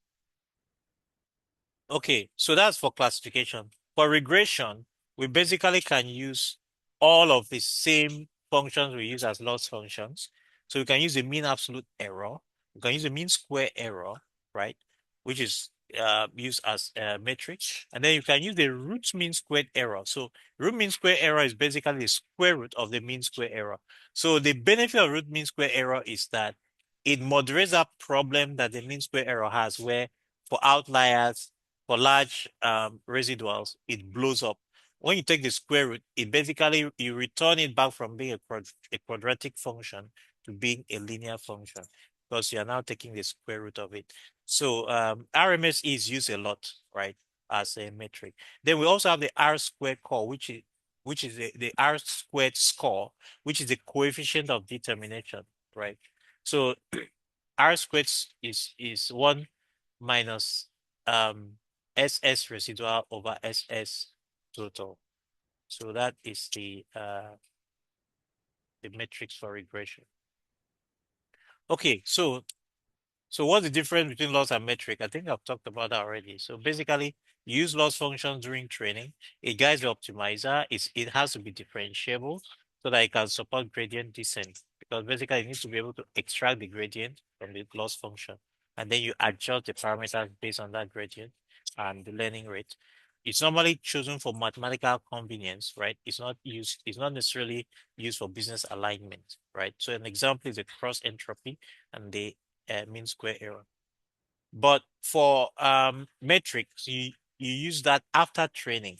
Okay, so that's for classification. For regression, we basically can use all of the same functions we use as loss functions. So we can use the mean absolute error. We can use the mean square error, right? Which is used as a metric. And then you can use the root mean squared error. So root mean square error is basically the square root of the mean square error. So the benefit of root mean square error is that it moderates that problem that the mean square error has, where for outliers, for large residuals, it blows up. When you take the square root, it basically, you return it back from being a quadratic function to being a linear function, because you are now taking the square root of it. So RMS is used a lot, right, as a metric. Then we also have the R squared core, which is the R squared score, which is the coefficient of determination, right? So R squared is 1 minus SS residual over SS total. So that is the matrix for regression. Okay, so what's the difference between loss and metric? I think I've talked about that already. So basically, you use loss functions during training. It guides the optimizer. It has to be differentiable so that it can support gradient descent. Because basically, it needs to be able to extract the gradient from the loss function. And then you adjust the parameters based on that gradient and the learning rate. It's normally chosen for mathematical convenience, right? It's not necessarily used for business alignment, right? So an example is a cross entropy and the mean square error. But for metrics, you use that after training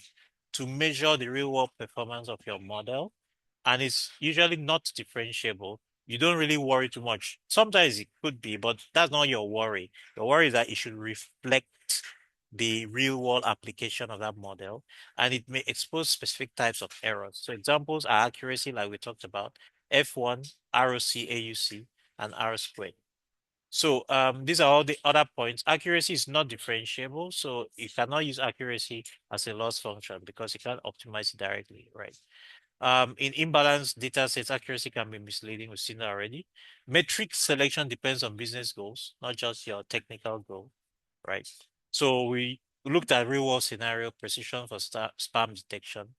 to measure the real world performance of your model, and it's usually not differentiable. You don't really worry too much. Sometimes it could be, but that's not your worry. Your worry is that it should reflect the real world application of that model, and it may expose specific types of errors. So examples are accuracy, like we talked about, F1, ROC, AUC, and R squared. So these are all the other points. Accuracy is not differentiable, so you cannot use accuracy as a loss function because you can't optimize it directly, right? In imbalanced data sets, accuracy can be misleading. We've seen that already. Metric selection depends on business goals, not just your technical goal, right? So we looked at real world scenario, precision for spam detection,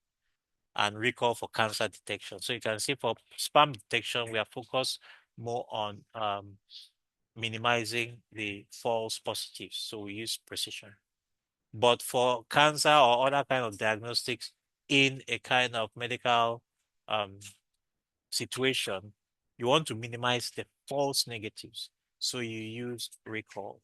and recall for cancer detection. So you can see for spam detection, we are focused more on minimizing the false positives. So we use precision. But for cancer or other kind of diagnostics in a kind of medical um, situation, you want to minimize the false negatives. So you use recall.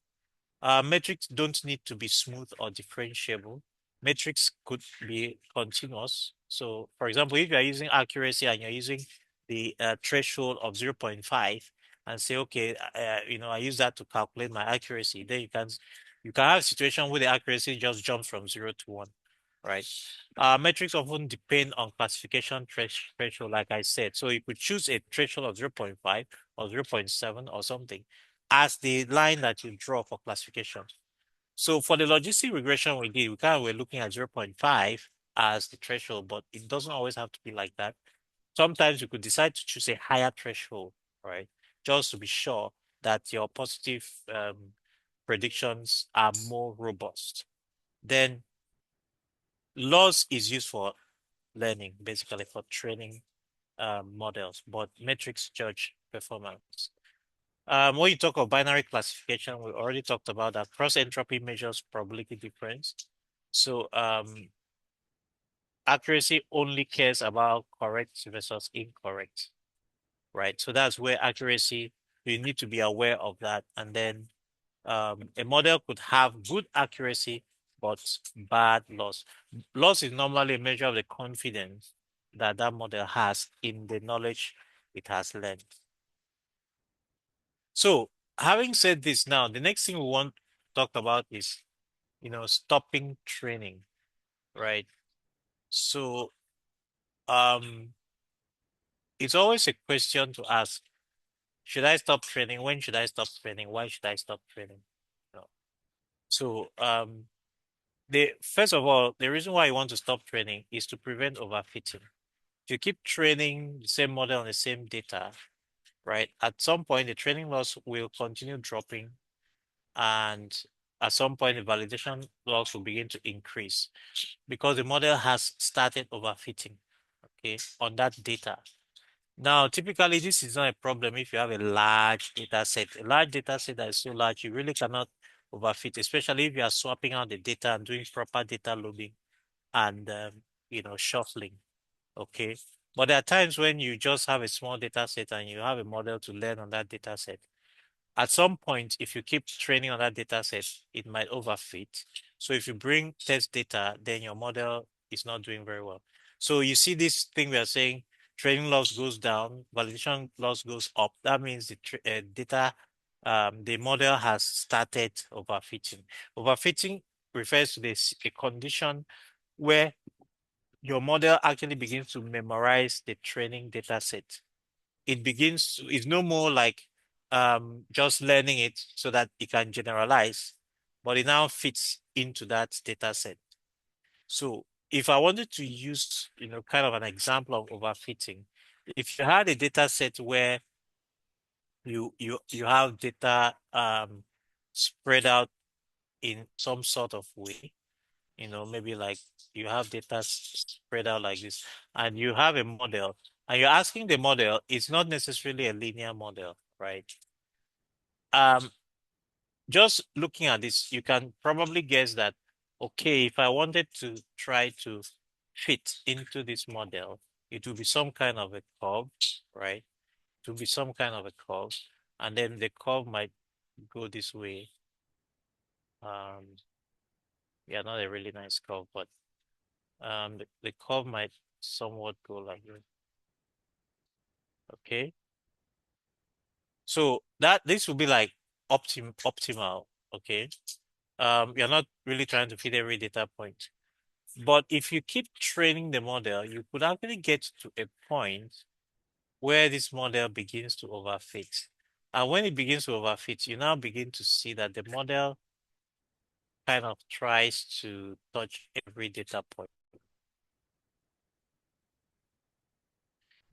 Metrics don't need to be smooth or differentiable. Metrics could be continuous. So, for example, if you are using accuracy and you're using the threshold of 0.5 and say, okay, I use that to calculate my accuracy, then you can have a situation where the accuracy just jumps from 0 to 1, right? Metrics often depend on classification threshold, like I said. So you could choose a threshold of 0.5 or 0.7 or something as the line that you draw for classification. So for the logistic regression we did, we're looking at 0.5 as the threshold, but it doesn't always have to be like that. Sometimes you could decide to choose a higher threshold, right? Just to be sure that your positive predictions are more robust. Then loss is used for learning, basically for training models, but metrics judge performance. When you talk of binary classification, we already talked about that. Cross entropy measures probability difference. So accuracy only cares about correct versus incorrect, right? So that's where accuracy, you need to be aware of that. And then a model could have good accuracy, but bad loss. Loss is normally a measure of the confidence that that model has in the knowledge it has learned. So having said this now, the next thing we want to talk about is, stopping training, right? So um, it's always a question to ask, should I stop training? When should I stop training? Why should I stop training? You know, So the first of all, the reason why you want to stop training is to prevent overfitting. If you keep training the same model on the same data, right? At some point, the training loss will continue dropping, and at some point, the validation loss will begin to increase because the model has started overfitting, okay, on that data. Now, typically, this is not a problem if you have a large data set. A large data set that is so large, you really cannot overfit, especially if you are swapping out the data and doing proper data loading and shuffling. Okay. But there are times when you just have a small data set and you have a model to learn on that data set. at some point, if you keep training on that data set, it might overfit. So if you bring test data, then your model is not doing very well. So you see this thing we are saying, training loss goes down, validation loss goes up. That means the model has started overfitting. Overfitting refers to this a condition where your model actually begins to memorize the training data set. It's no more like just learning it so that it can generalize, but it now fits into that data set. So if I wanted to use, kind of an example of overfitting, if you had a data set where you have data spread out in some sort of way, maybe like you have data spread out like this, and you have a model, and you're asking the model, it's not necessarily a linear model, right? Um, just looking at this, you can probably guess that, okay, if I wanted to try to fit into this model, it will be some kind of a curve, right? It will be some kind of a curve, and then the curve might go this way. Yeah, not a really nice curve, but the curve might somewhat go like this. Okay. So this will be like optimal. Okay. You're not really trying to fit every data point. But if you keep training the model, you could actually get to a point where this model begins to overfit. And when it begins to overfit, you now begin to see that the model kind of tries to touch every data point.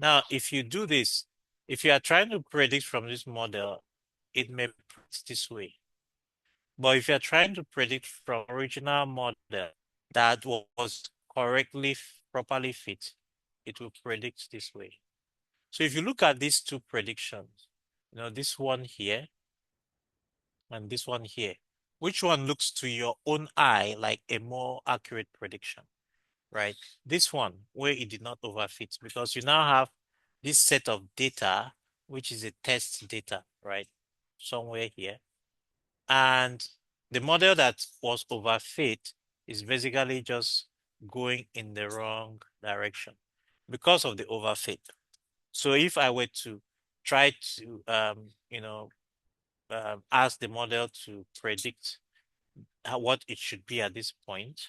Now, if you do this, if you are trying to predict from this model, it may predict this way. But if you're trying to predict from original model that was properly fit, it will predict this way. So if you look at these two predictions, this one here and this one here, which one looks to your own eye like a more accurate prediction, right? This one where it did not overfit because you now have this set of data, which is a test data, right? Somewhere here. And the model that was overfit is basically just going in the wrong direction because of the overfit. So if I were to try to, ask the model to predict what it should be at this point,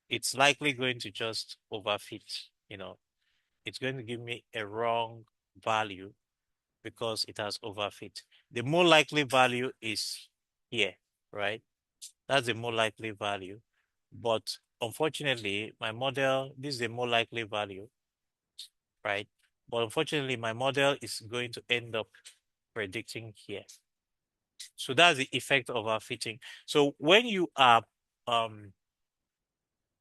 it's likely going to just overfit. It's going to give me a wrong value because it has overfit. The more likely value is here, right? That's the more likely value. But unfortunately, my model, this is the more likely value, right? But unfortunately, my model is going to end up predicting here. So that's the effect of our fitting. So when you are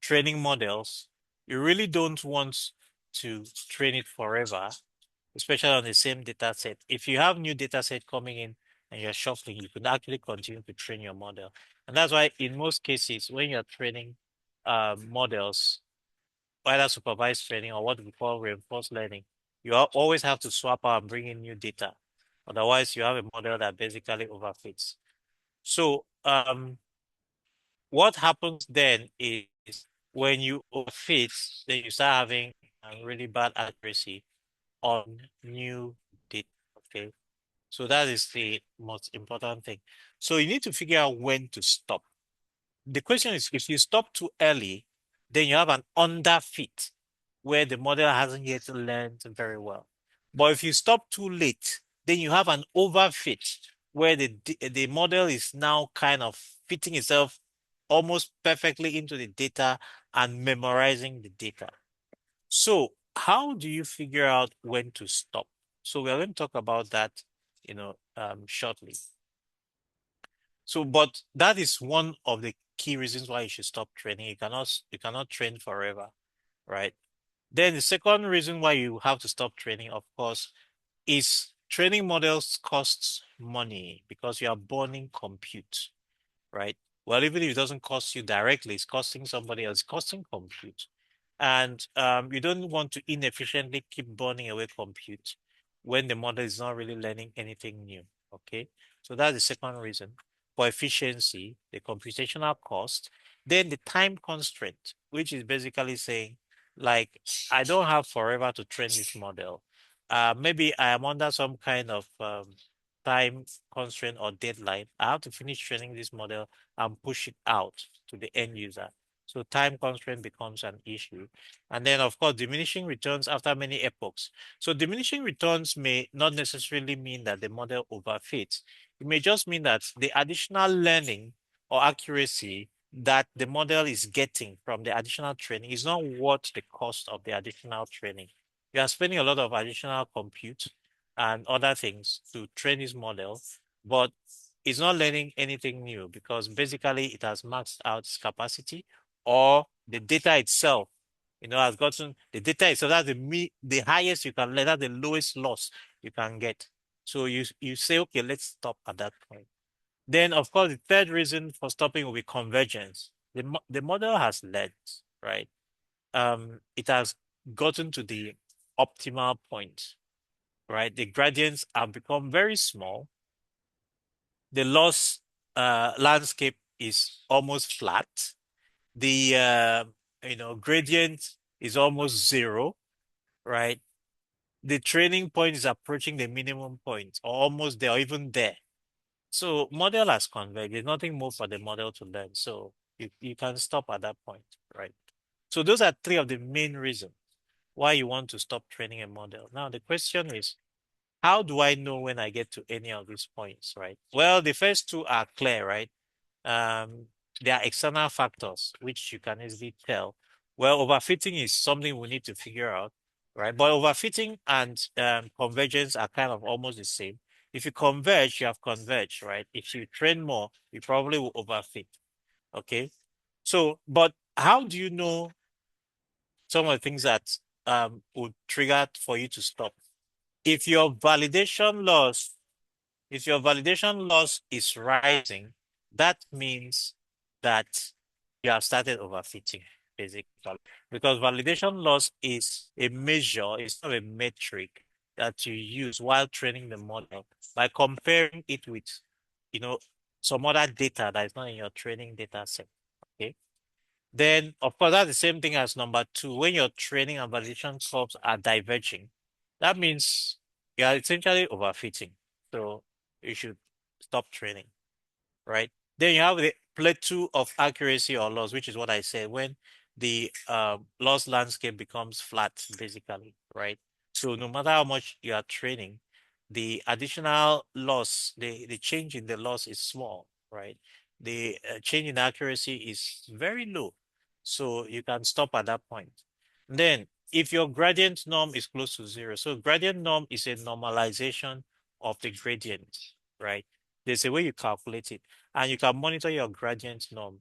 training models, you really don't want to train it forever, especially on the same data set. If you have new data set coming in and you're shuffling, you can actually continue to train your model. And that's why in most cases, when you're training models, either supervised training or what we call reinforced learning, always have to swap out and bring in new data. Otherwise, you have a model that basically overfits. So what happens then is when you overfit, then you start having really bad accuracy on new data. Okay. So that is the most important thing. So you need to figure out when to stop. The question is, if you stop too early, then you have an underfit where the model hasn't yet learned very well. But if you stop too late, then you have an overfit where the model is now kind of fitting itself almost perfectly into the data and memorizing the data. So how do you figure out when to stop? So we're going to talk about that, shortly. So, but that is one of the key reasons why you should stop training. You cannot train forever, right? Then the second reason why you have to stop training, of course, is training models costs money because you are burning compute, right? Well, even if it doesn't cost you directly, it's costing somebody else, it's costing compute. And you don't want to inefficiently keep burning away compute when the model is not really learning anything new. Okay, so that's the second reason. For efficiency, the computational cost, then the time constraint, which is basically saying, like, I don't have forever to train this model. Maybe I am under some kind of time constraint or deadline. I have to finish training this model and push it out to the end user. So time constraint becomes an issue. And then, of course, diminishing returns after many epochs. So diminishing returns may not necessarily mean that the model overfits. It may just mean that the additional learning or accuracy that the model is getting from the additional training is not worth the cost of the additional training. You are spending a lot of additional compute and other things to train this model, but it's not learning anything new because basically it has maxed out its capacity or the data itself, has gotten the data itself. That's the highest you can learn, that's the lowest loss you can get. So you say, okay, let's stop at that point. Then, of course, the third reason for stopping will be convergence. The model has learned, right? It has gotten to the optimal point, right? The gradients have become very small. The loss landscape is almost flat. The gradient is almost zero, right? The training point is approaching the minimum point, or almost there, or even there. So model has converged. There's nothing more for the model to learn. So you can stop at that point, right? So those are three of the main reasons why you want to stop training a model. Now the question is, how do I know when I get to any of these points, right? Well, the first two are clear, right? Um, there are external factors which you can easily tell. Well, overfitting is something we need to figure out, right? But overfitting and convergence are kind of almost the same. If you converge, you have converged, right? If you train more, you probably will overfit. Okay. So, but how do you know some of the things that would trigger for you to stop? If your validation loss If your validation loss is rising, that means that you have started overfitting, basically. Because validation loss is a measure, it's not a metric that you use while training the model by comparing it with, you know, some other data that is not in your training data set. Okay. Then, of course, that's the same thing as number two. When your training and validation curves are diverging, that means you are essentially overfitting. So you should stop training, right? Then you have the plateau of accuracy or loss, which is what I said, when the loss landscape becomes flat, basically, right? So no matter how much you are training, the additional loss, the change in the loss is small, right? The change in accuracy is very low. So you can stop at that point. Then if your gradient norm is close to zero, so gradient norm is a normalization of the gradient, right? There's a way you calculate it, and you can monitor your gradient norm.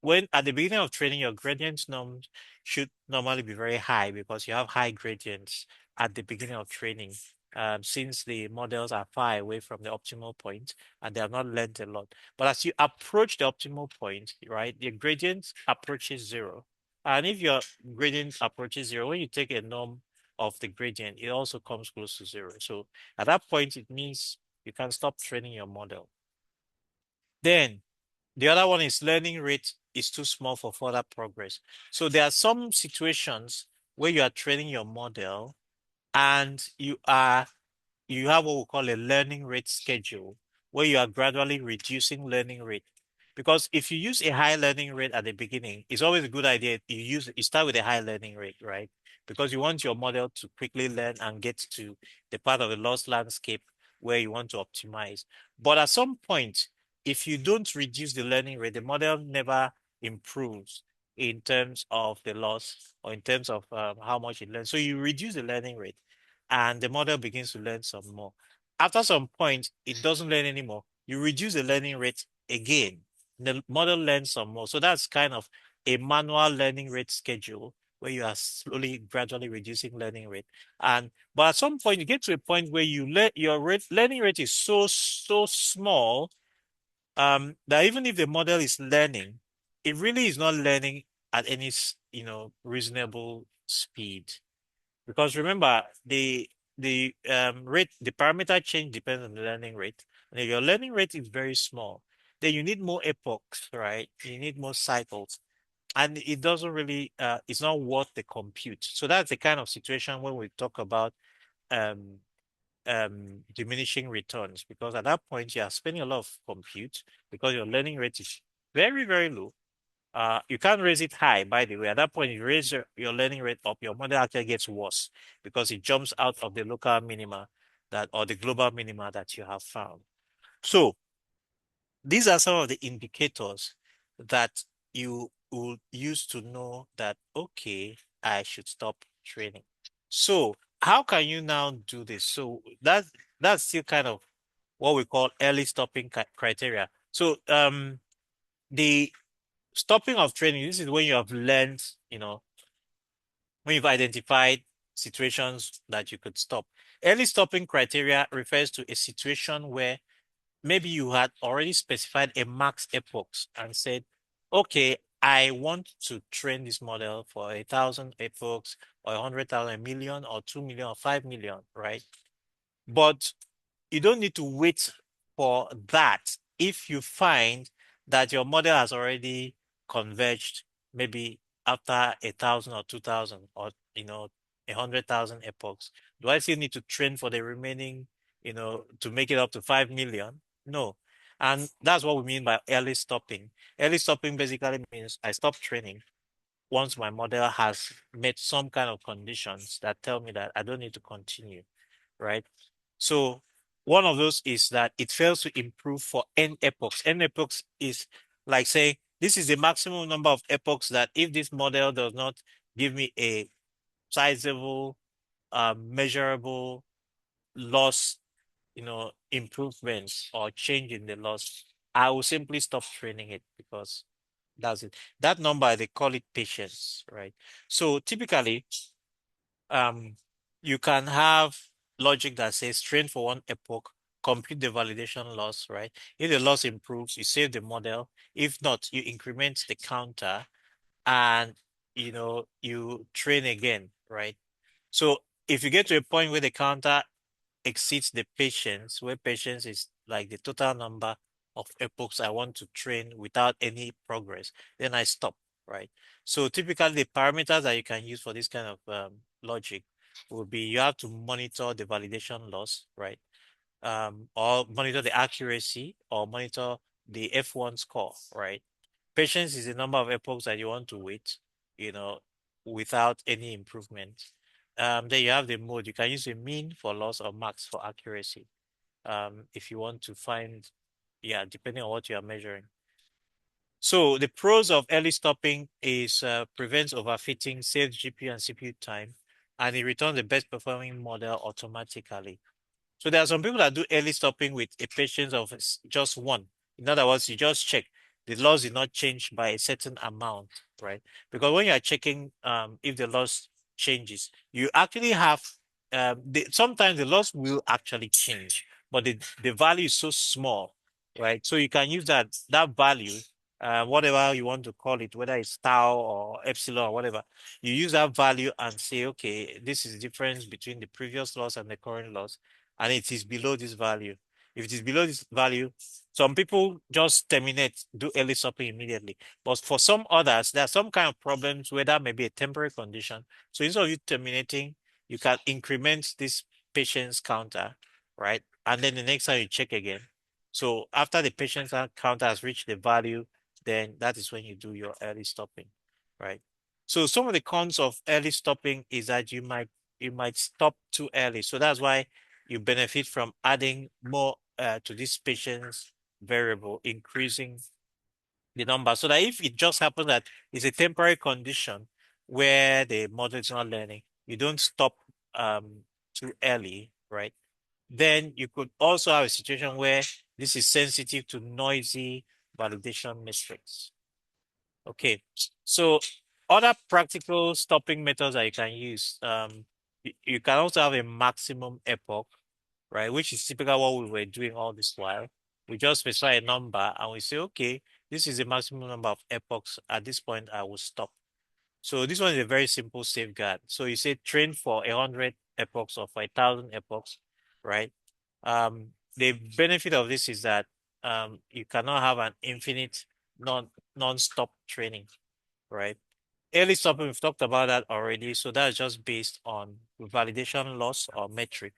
When at the beginning of training, your gradient norm should normally be very high because you have high gradients at the beginning of training, since the models are far away from the optimal point and they have not learned a lot. But as you approach the optimal point, right, your gradient approaches zero. And if your gradient approaches zero, when you take a norm of the gradient, it also comes close to zero. So at that point, it means you can stop training your model. Then the other one is learning rate is too small for further progress. So there are some situations where you are training your model and you have what we call a learning rate schedule where you are gradually reducing learning rate. Because if you use a high learning rate at the beginning, it's always a good idea you start with a high learning rate, right? Because you want your model to quickly learn and get to the part of the loss landscape where you want to optimize. But at some point, if you don't reduce the learning rate, the model never improves in terms of the loss or in terms of how much it learns. So you reduce the learning rate and the model begins to learn some more. After some point, it doesn't learn anymore. You reduce the learning rate again. The model learns some more. So that's kind of a manual learning rate schedule where you are slowly, gradually reducing learning rate. But at some point, you get to a point where your learning rate is so small that even if the model is learning, it really is not learning at any reasonable speed. Because remember, the parameter change depends on the learning rate. And if your learning rate is very small, then you need more epochs, right? You need more cycles. And it doesn't really it's not worth the compute. So that's the kind of situation when we talk about um diminishing returns, because at that point you are spending a lot of compute because your learning rate is very, very low. You can't raise it high, by the way. At that point, you raise your learning rate up, your model actually gets worse because it jumps out of the local minima that or the global minima that you have found. So these are some of the indicators that you will use to know that, okay, I should stop training. So how can you now do this? So that's still kind of what we call early stopping criteria. So the stopping of training, this is when you have learned, when you've identified situations that you could stop. Early stopping criteria refers to a situation where maybe you had already specified a max epochs and said, okay, I want to train this model for 1,000 epochs or 100,000, a million or 2 million or 5 million, right? But you don't need to wait for that if you find that your model has already converged maybe after 1,000 or 2,000 or 100,000 epochs. Do I still need to train for the remaining, to make it up to 5 million? No. And that's what we mean by early stopping. Early stopping basically means I stop training once my model has met some kind of conditions that tell me that I don't need to continue, right? So one of those is that it fails to improve for n epochs. N epochs is like saying this is the maximum number of epochs that if this model does not give me a sizable, measurable loss, improvements or change in the loss, I will simply stop training it because that's it. That number, they call it patience, right? So typically, um, you can have logic that says train for one epoch, compute the validation loss, right? If the loss improves, you save the model. If not, you increment the counter and you train again, right? So if you get to a point where the counter exceeds the patience, where patience is like the total number of epochs I want to train without any progress, then I stop, right? So typically the parameters that you can use for this kind of logic would be you have to monitor the validation loss, right? Or monitor the accuracy or monitor the F1 score, right? Patience is the number of epochs that you want to wait, you know, without any improvement. Then you have the mode. You can use a mean for loss or max for accuracy. If you want to find, yeah, depending on what you are measuring. So the pros of early stopping is prevents overfitting, saves GPU and CPU time, and it returns the best performing model automatically. So there are some people that do early stopping with a patience of just one. In other words, you just check the loss did not change by a certain amount, right? Because when you are checking if the loss changes, you actually have sometimes the loss will actually change, but the value is so small, right? So you can use that value, whatever you want to call it, whether it's tau or epsilon or whatever, you use that value and say, okay, this is the difference between the previous loss and the current loss, and it is below this value. If it is below this value, some people just terminate, do early stopping immediately. But for some others, there are some kind of problems where that may be a temporary condition. So instead of you terminating, you can increment this patient's counter, right? And then the next time you check again. So after the patient's counter has reached the value, then that is when you do your early stopping, right? So some of the cons of early stopping is that you might stop too early. So that's why you benefit from adding more to this patient's variable, increasing the number. So that if it just happens that it's a temporary condition where the model is not learning, you don't stop too early, right? Then you could also have a situation where this is sensitive to noisy validation metrics. Okay, so other practical stopping methods that you can use, you can also have a maximum epoch, right? Which is typical what we were doing all this while. We just specify a number and we say, okay, this is the maximum number of epochs. At this point, I will stop. So this one is a very simple safeguard. So you say train for 100 epochs or for 1,000 epochs, right? The benefit of this is that you cannot have an infinite non-stop training, right? Early stopping, we've talked about that already. So that's just based on validation loss or metric.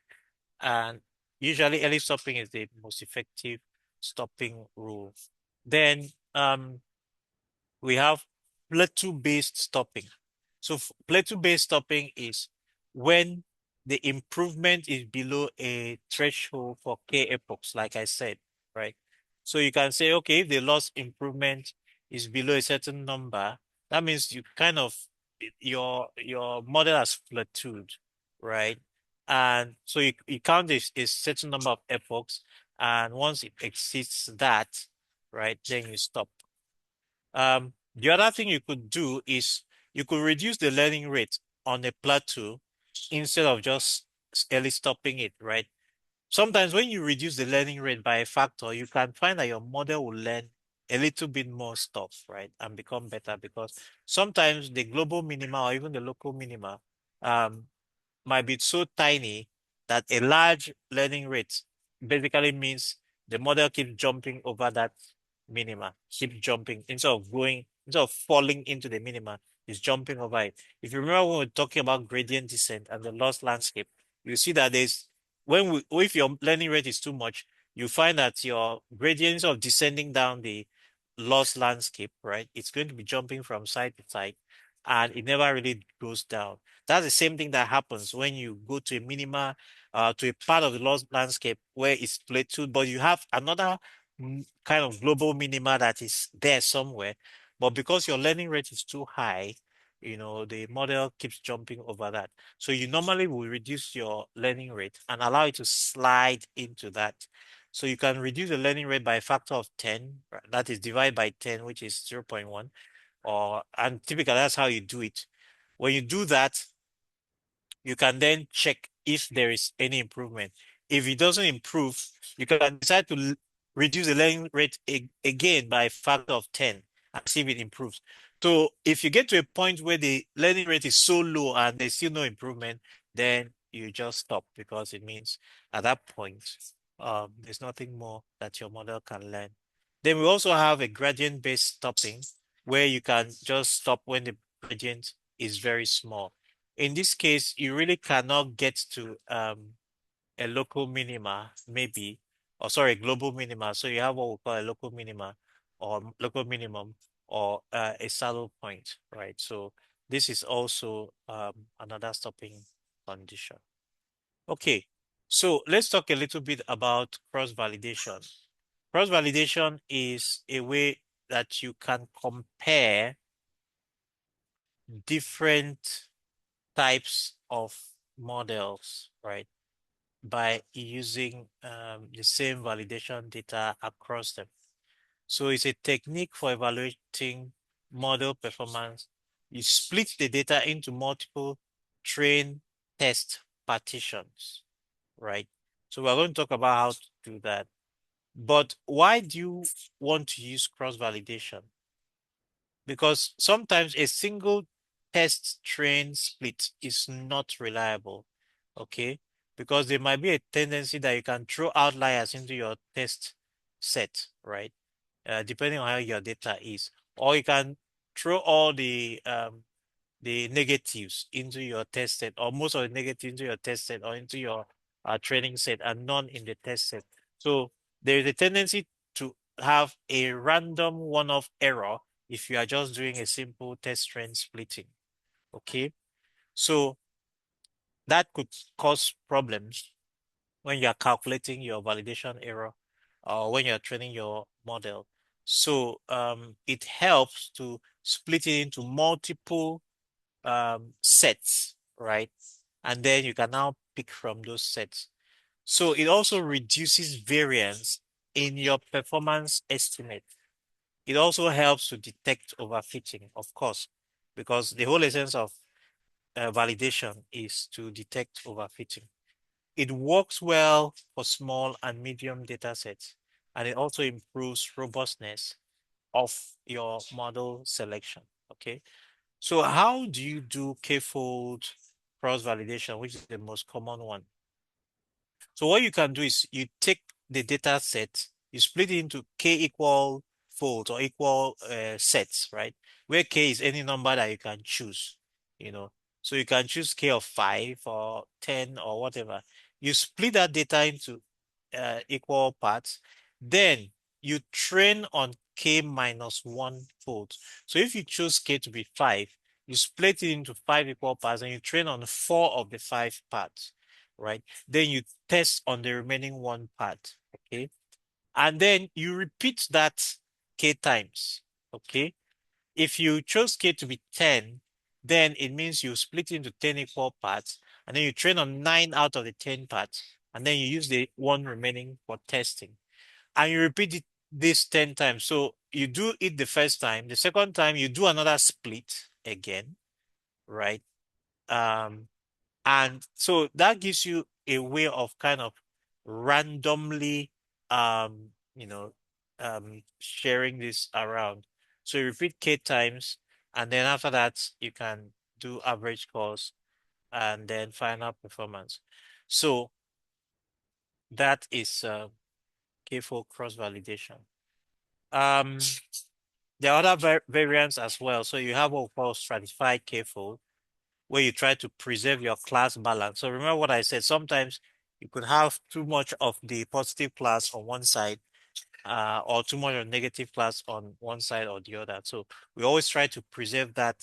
And usually early stopping is the most effective stopping rule. Then we have plateau-based stopping. So plateau-based stopping is when the improvement is below a threshold for K epochs, like I said, right? So you can say, okay, if the loss improvement is below a certain number, that means you kind of your model has plateaued, right? And so you count a certain number of epochs, and once it exceeds that, right, then you stop. The other thing you could do is you could reduce the learning rate on a plateau instead of just early stopping it, right? Sometimes when you reduce the learning rate by a factor, you can find that your model will learn a little bit more stuff, right? And become better because sometimes the global minima or even the local minima um, might be so tiny that a large learning rate basically means the model keeps jumping over that minima, keep jumping instead of falling into the minima, it's jumping over it. If you remember when we were talking about gradient descent and the loss landscape, you see that if your learning rate is too much, you find that your gradients of descending down the loss landscape, right? It's going to be jumping from side to side and it never really goes down. That's the same thing that happens when you go to a minima, to a part of the loss landscape where it's plateaued, but you have another kind of global minima that is there somewhere. But because your learning rate is too high, the model keeps jumping over that. So you normally will reduce your learning rate and allow it to slide into that. So you can reduce the learning rate by a factor of 10, right? That is divide by 10, which is 0.1, and typically that's how you do it. When you do that, you can then check if there is any improvement. If it doesn't improve, you can decide to reduce the learning rate again by a factor of 10 and see if it improves. So if you get to a point where the learning rate is so low and there's still no improvement, then you just stop because it means at that point, there's nothing more that your model can learn. Then we also have a gradient-based stopping where you can just stop when the gradient is very small. In this case, you really cannot get to a local minima, maybe, or sorry, global minima. So you have what we call a local minima or local minimum or a saddle point, right? So this is also another stopping condition. Okay, so let's talk a little bit about cross-validation. Cross-validation is a way that you can compare different types of models, right? By using the same validation data across them. So it's a technique for evaluating model performance. You split the data into multiple train test partitions, right? So we're going to talk about how to do that. But why do you want to use cross-validation? Because sometimes a single test train split is not reliable, okay? Because there might be a tendency that you can throw outliers into your test set, right? Depending on how your data is, or you can throw all the negatives into your test set, or most of the negatives into your test set, or into your training set, and none in the test set. So there is a tendency to have a random one-off error if you are just doing a simple test trend splitting. Okay, so that could cause problems when you are calculating your validation error or when you're training your model. So it helps to split it into multiple sets, right? And then you can now pick from those sets. So it also reduces variance in your performance estimate. It also helps to detect overfitting, of course, because the whole essence of validation is to detect overfitting. It works well for small and medium data sets, and it also improves robustness of your model selection. Okay. So how do you do K-fold cross-validation, which is the most common one. So what you can do is you take the data set, you split it into k equal folds or equal sets, right? Where k is any number that you can choose, you know. So you can choose k of 5 or 10 or whatever. You split that data into equal parts. Then you train on k minus 1 folds. So if you choose k to be 5, you split it into 5 equal parts and you train on 4 of the 5 parts, right? Then you test on the remaining 1 part, okay? And then you repeat that k times, okay? If you chose k to be 10, then it means you split into 10 equal parts, and then you train on 9 out of the 10 parts, and then you use the 1 remaining for testing. And you repeat this 10 times. So you do it the first time. The second time, you do another split again, right? Um, and so that gives you a way of kind of randomly, you know, sharing this around. So you repeat k times, and then after that, you can do average cost and then final performance. So that is K4 cross-validation. Um, there are other variants as well. So you have what we call stratified K4, where you try to preserve your class balance. So remember what I said, sometimes you could have too much of the positive class on one side, or too much of negative class on one side or the other. So we always try to preserve that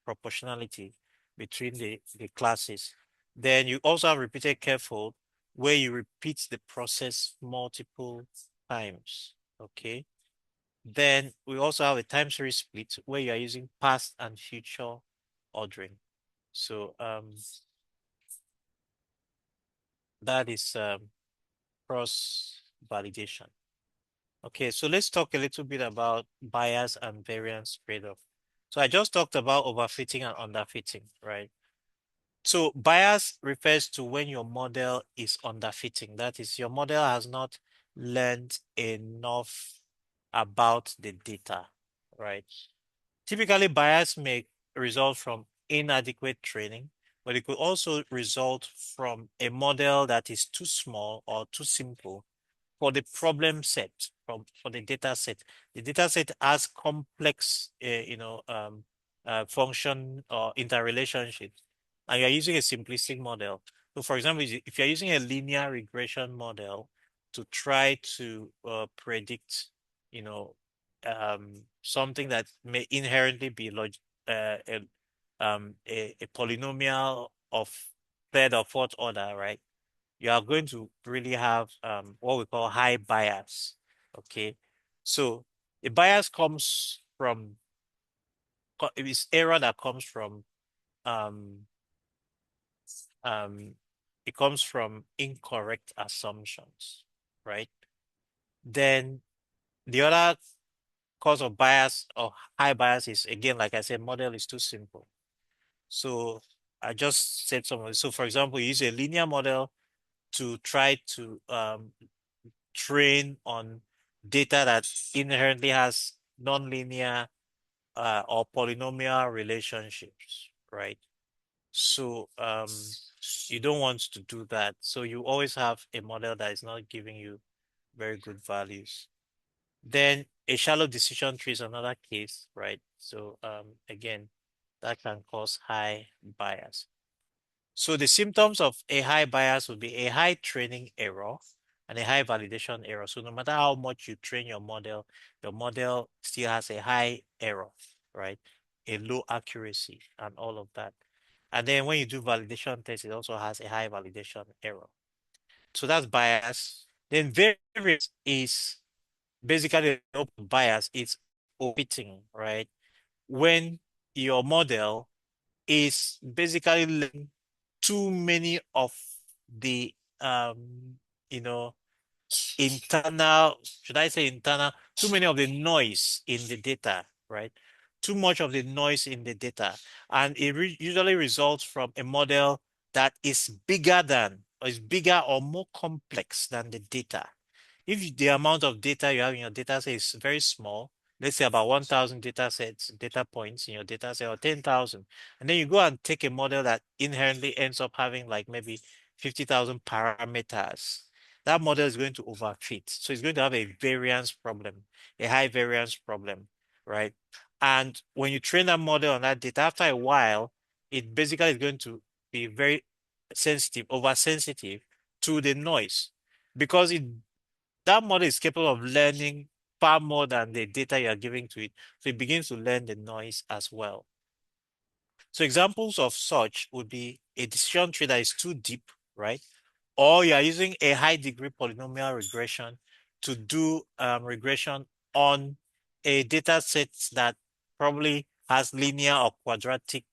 proportionality between the classes. Then you also have repeated careful, where you repeat the process multiple times. Okay. Then we also have a time series split where you are using past and future ordering. So that is cross validation. Okay, so let's talk a little bit about bias and variance trade-off. So I just talked about overfitting and underfitting, right? So bias refers to when your model is underfitting. That is, your model has not learned enough about the data, right? Typically, bias may result from inadequate training, but it could also result from a model that is too small or too simple for the problem set, for the data set. The data set has complex, function or interrelationships, and you're using a simplistic model. So, for example, if you're using a linear regression model to try to predict, you know, something that may inherently be uh, a, a polynomial of third or fourth order, right? You are going to really have what we call high bias. Okay. So the bias comes from it's error that comes from um um it comes from incorrect assumptions, right? Then the other cause of bias or high bias is, again, like I said, model is too simple. So I just said something. So for example, you use a linear model to try to train on data that inherently has nonlinear or polynomial relationships, right? So you don't want to do that. So you always have a model that is not giving you very good values. Then a shallow decision tree is another case, right? So again, that can cause high bias. So the symptoms of a high bias would be a high training error and a high validation error. So no matter how much you train your model still has a high error, right? A low accuracy and all of that. And then when you do validation tests, it also has a high validation error. So that's bias. Then variance is basically the open bias. It's overfitting, right? When your model is basically learning too many of the you know internal, should I say internal, too many of the noise in the data, right? Too much of the noise in the data, and it usually results from a model that is bigger than or is bigger or more complex than the data. If the amount of data you have in your data set is very small, let's say about 1,000 data sets, data points in your data set, or 10,000. And then you go and take a model that inherently ends up having like maybe 50,000 parameters. That model is going to overfit. So it's going to have a variance problem, a high variance problem, right? And when you train that model on that data, after a while, it basically is going to be very sensitive, oversensitive to the noise because that model is capable of learning far more than the data you are giving to it. So it begins to learn the noise as well. So examples of such would be a decision tree that is too deep, right? Or you are using a high degree polynomial regression to do regression on a data set that probably has linear or quadratic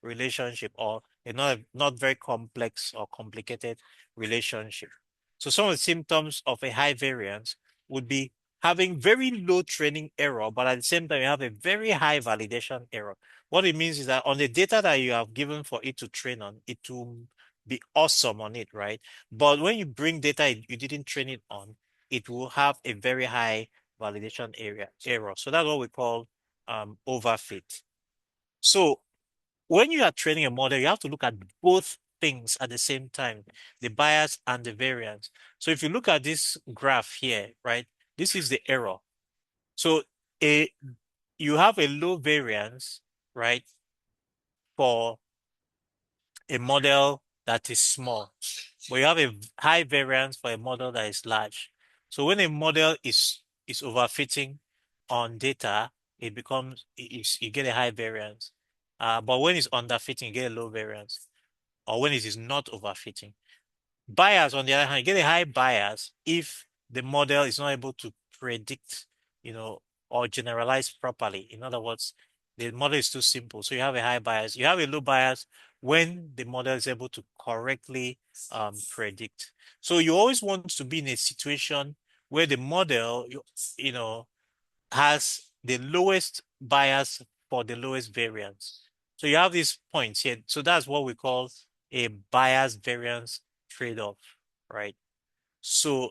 relationship, or a not very complex or complicated relationship. So some of the symptoms of a high variance would be having very low training error, but at the same time, you have a very high validation error. What it means is that on the data that you have given for it to train on, it will be awesome on it, right? But when you bring data you didn't train it on, it will have a very high validation area error. So that's what we call overfit. So when you are training a model, you have to look at both things at the same time, the bias and the variance. So if you look at this graph here, right, this is the error. So a you have a low variance, right, for a model that is small, but you have a high variance for a model that is large. So when a model is overfitting on data, it becomes you get a high variance. But when it's underfitting, you get a low variance, or when it is not overfitting. Bias, on the other hand, you get a high bias if the model is not able to predict, or generalize properly. In other words, the model is too simple. So you have a high bias. You have a low bias when the model is able to correctly predict. So you always want to be in a situation where the model, you know, has the lowest bias for the lowest variance. So you have these points here. So that's what we call a bias variance trade-off, right? So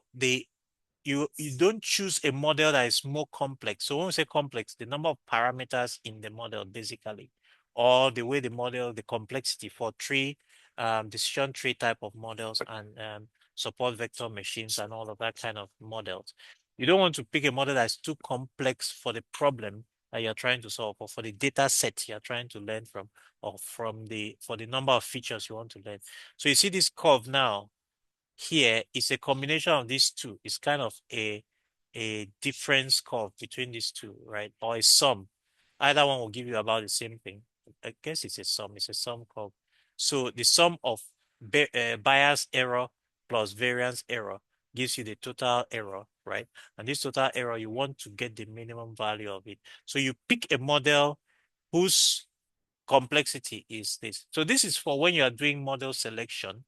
you don't choose a model that is more complex. So when we say complex, the number of parameters in the model basically, or the way the model, the complexity for decision tree type of models and support vector machines and all of that kind of models. You don't want to pick a model that's too complex for the problem that you're trying to solve, or for the data set you're trying to learn from, or for the number of features you want to learn. So you see this curve now here is a combination of these two. It's kind of a difference curve between these two, right? Or a sum. Either one will give you about the same thing. I guess it's a sum. It's a sum curve. So the sum of bias error plus variance error gives you the total error, right? And this total error, you want to get the minimum value of it. So you pick a model whose complexity is this. So this is for when you are doing model selection,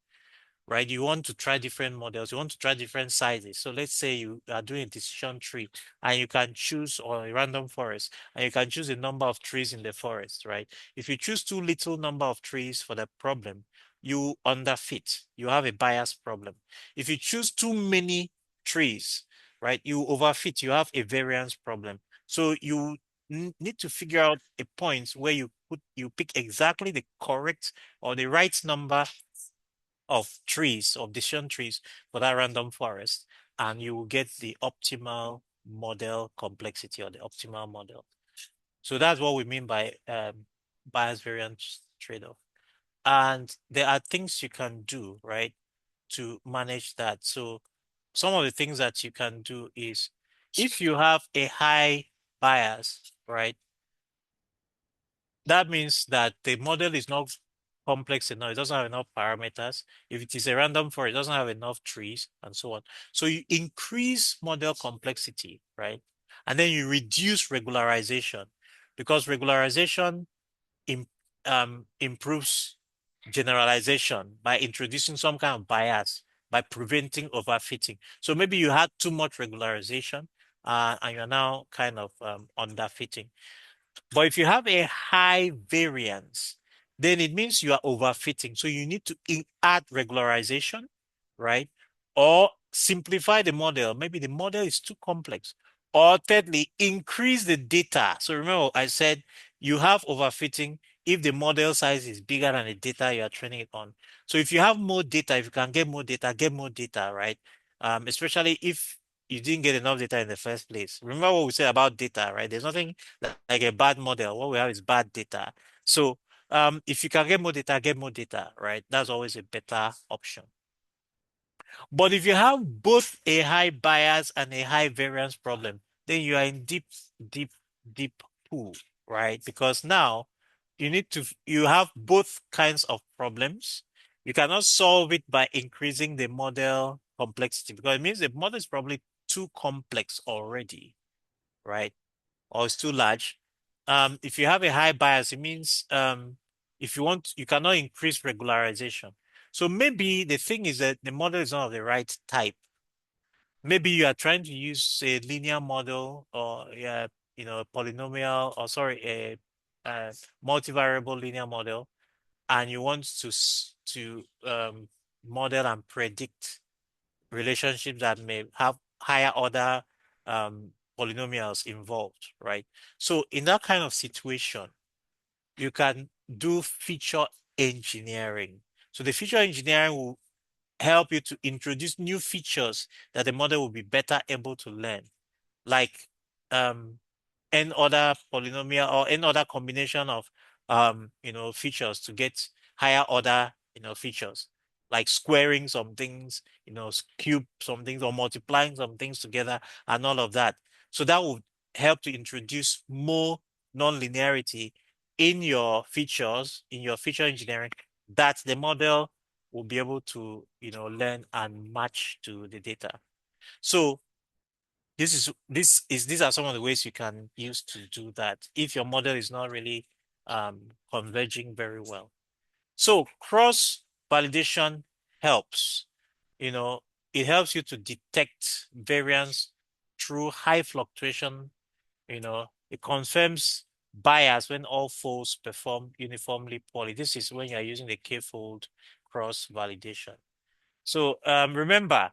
right? You want to try different models, you want to try different sizes. So let's say you are doing a decision tree and you can choose, or a random forest, and you can choose a number of trees in the forest, right? If you choose too little number of trees for the problem, you underfit, you have a bias problem. If you choose too many trees, right, you overfit, you have a variance problem. So you need to figure out a point where you pick exactly the correct or the right number of trees, of decision trees for that random forest, and you will get the optimal model complexity, or the optimal model. So that's what we mean by bias variance trade-off. And there are things you can do, right, to manage that. So some of the things that you can do is, if you have a high bias, right, that means that the model is not complex enough. It doesn't have enough parameters. If it is a random forest, it doesn't have enough trees and so on. So you increase model complexity, right? And then you reduce regularization, because regularization im improves generalization by introducing some kind of bias, by preventing overfitting. So maybe you had too much regularization and you're now kind of underfitting. But if you have a high variance, then it means you are overfitting. So you need to add regularization, right? Or simplify the model. Maybe the model is too complex, Or thirdly, increase the data. So remember, I said you have overfitting if the model size is bigger than the data you are training it on. So if you have more data, if you can get more data, right? Especially if you didn't get enough data in the first place. Remember what we said about data, right? There's nothing like a bad model. What we have is bad data. So if you can get more data, right? That's always a better option. But if you have both a high bias and a high variance problem, then you are in deep, deep pool, right? Because now you have both kinds of problems. You cannot solve it by increasing the model complexity because it means the model is probably too complex already, right? Or it's too large. If you have a high bias, it means if you want, you cannot increase regularization. So maybe the thing is that the model is not of the right type. Maybe you are trying to use a linear model or yeah, a polynomial or sorry, a multivariable linear model, and you want to model and predict relationships that may have higher order polynomials involved, right? So in that kind of situation, you can do feature engineering. So the feature engineering will help you to introduce new features that the model will be better able to learn, like um, n other polynomial or n other combination of features to get higher order features, like squaring some things, cube some things or multiplying some things together and all of that. So that would help to introduce more non-linearity in your features, in your feature engineering, that the model will be able to learn and match to the data. So these are some of the ways you can use to do that if your model is not really converging very well. So cross validation helps. You know, it helps you to detect variance through high fluctuation. It confirms bias when all folds perform uniformly poorly. This is when you're using the k-fold cross validation. So remember,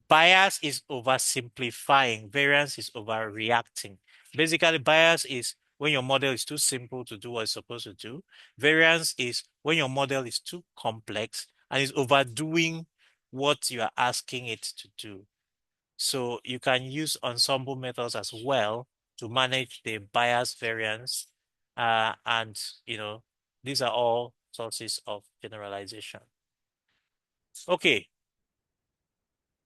bias is oversimplifying, variance is overreacting. Basically, bias is when your model is too simple to do what it's supposed to do. Variance is when your model is too complex and is overdoing what you are asking it to do. So you can use ensemble methods as well to manage the bias variance. And, these are all sources of generalization. Okay.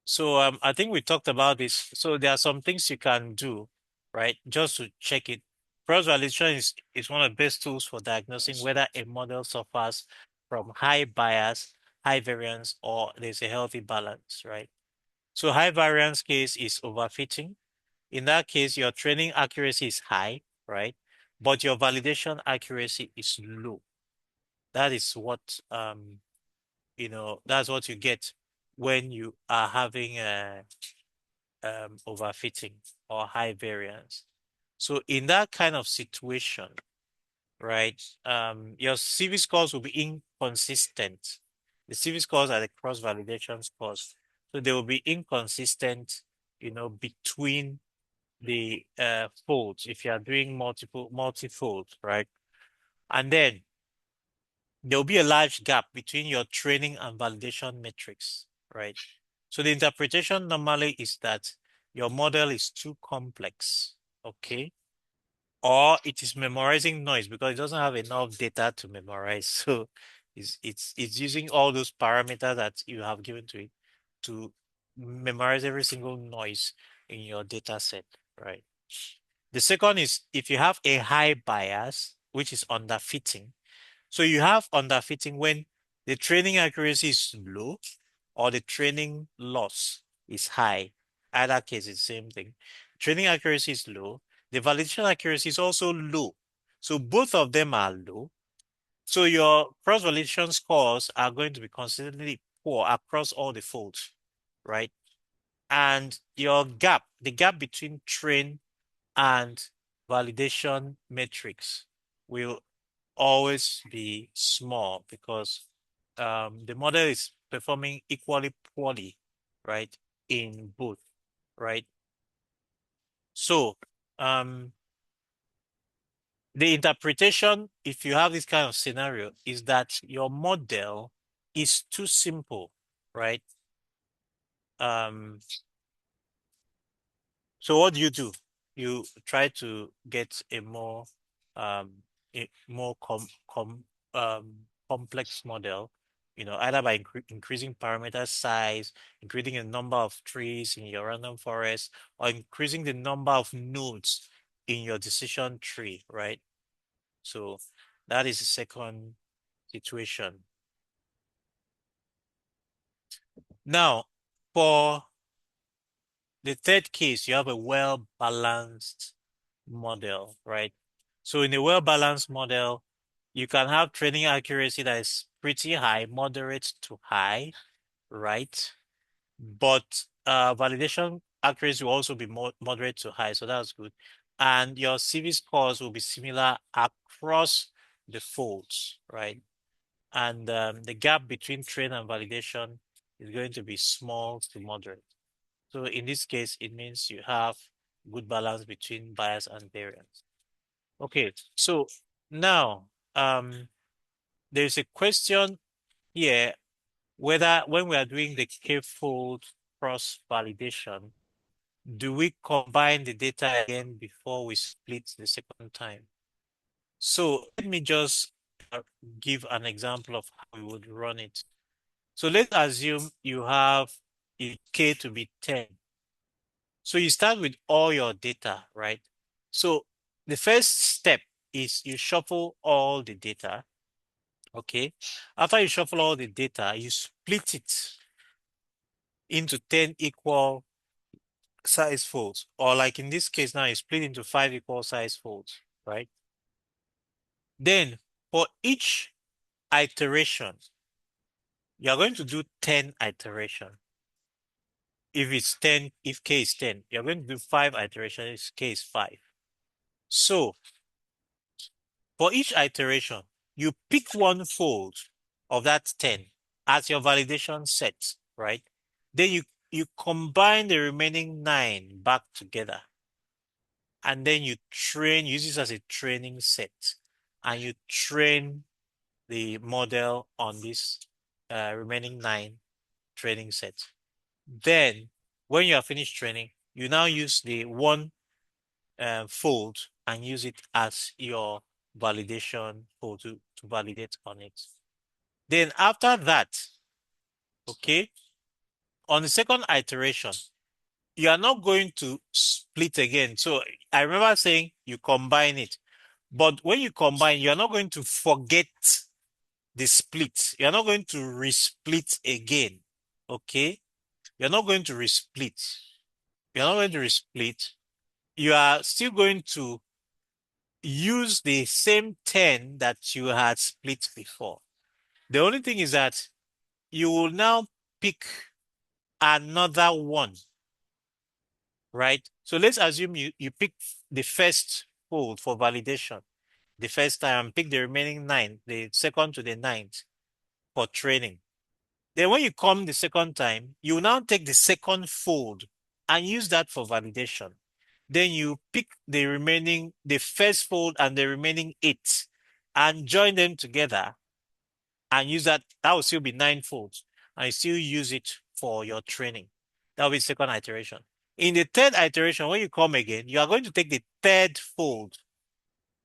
So I think we talked about this. So there are some things you can do, right? Just to check it. Cross validation is one of the best tools for diagnosing whether a model suffers from high bias, high variance, or there's a healthy balance, right? So high variance case is overfitting. In that case, your training accuracy is high, right? But your validation accuracy is low. That is what that's what you get when you are having a overfitting or high variance. So in that kind of situation, right, your CV scores will be inconsistent. The CV scores are the cross-validation scores. So they will be inconsistent, between the folds if you are doing multi-fold, right? And then there'll be a large gap between your training and validation metrics, right? So the interpretation normally is that your model is too complex, okay? Or it is memorizing noise because it doesn't have enough data to memorize. So it's using all those parameters that you have given to it to memorize every single noise in your data set, right? The second is if you have a high bias, which is underfitting. So you have underfitting when the training accuracy is low or the training loss is high. Either case is the same thing. Training accuracy is low. The validation accuracy is also low. So both of them are low. So your cross-validation scores are going to be consistently poor across all the folds, right? And the gap between train and validation metrics will always be small because the model is performing equally poorly, right, in both, right? So, um, the interpretation, if you have this kind of scenario, is that your model is too simple, right? Um, so what do? You try to get a more a more complex model, either by increasing parameter size, increasing the number of trees in your random forest, or increasing the number of nodes in your decision tree, right? So that is the second situation. Now, for the third case, you have a well-balanced model, right? So in a well-balanced model, you can have training accuracy that is pretty high, moderate to high, right? But validation accuracy will also be more moderate to high, so that's good. And your CV scores will be similar across the folds, right? And the gap between train and validation is going to be small to moderate. So in this case, it means you have good balance between bias and variance. Okay, so now there's a question here whether when we are doing the k-fold cross validation, do we combine the data again before we split the second time? So let me just give an example of how we would run it. So let's assume you have a k to be 10. So you start with all your data, right? So the first step is you shuffle all the data, okay? After you shuffle all the data, you split it into 10 equal size folds, or like in this case now, you split into 5 equal size folds, right? Then for each iteration, you are going to do 10 iteration. If it's 10, if k is 10, you're going to do 5 iterations if k is 5. So for each iteration, you pick one fold of that 10 as your validation set, right? Then you combine the remaining 9 back together. And then you use this as a training set. And you train the model on this remaining 9 training sets. Then, when you are finished training, you now use the one fold and use it as your validation fold to validate on it. Then after that, okay, on the second iteration, you are not going to split again. So I remember saying you combine it, but when you combine, you are not going to forget the split. You are not going to resplit again, okay? You're not going to resplit. You're not going to resplit. You are still going to use the same 10 that you had split before. The only thing is that you will now pick another one, right? So let's assume you pick the first fold for validation the first time and pick the remaining 9, the second to the ninth for training. Then when you come the second time, you now take the second fold and use that for validation. Then you pick the first fold and the remaining 8 and join them together and use that. That will still be 9 folds. And you still use it for your training. That will be second iteration. In the third iteration, when you come again, you are going to take the third fold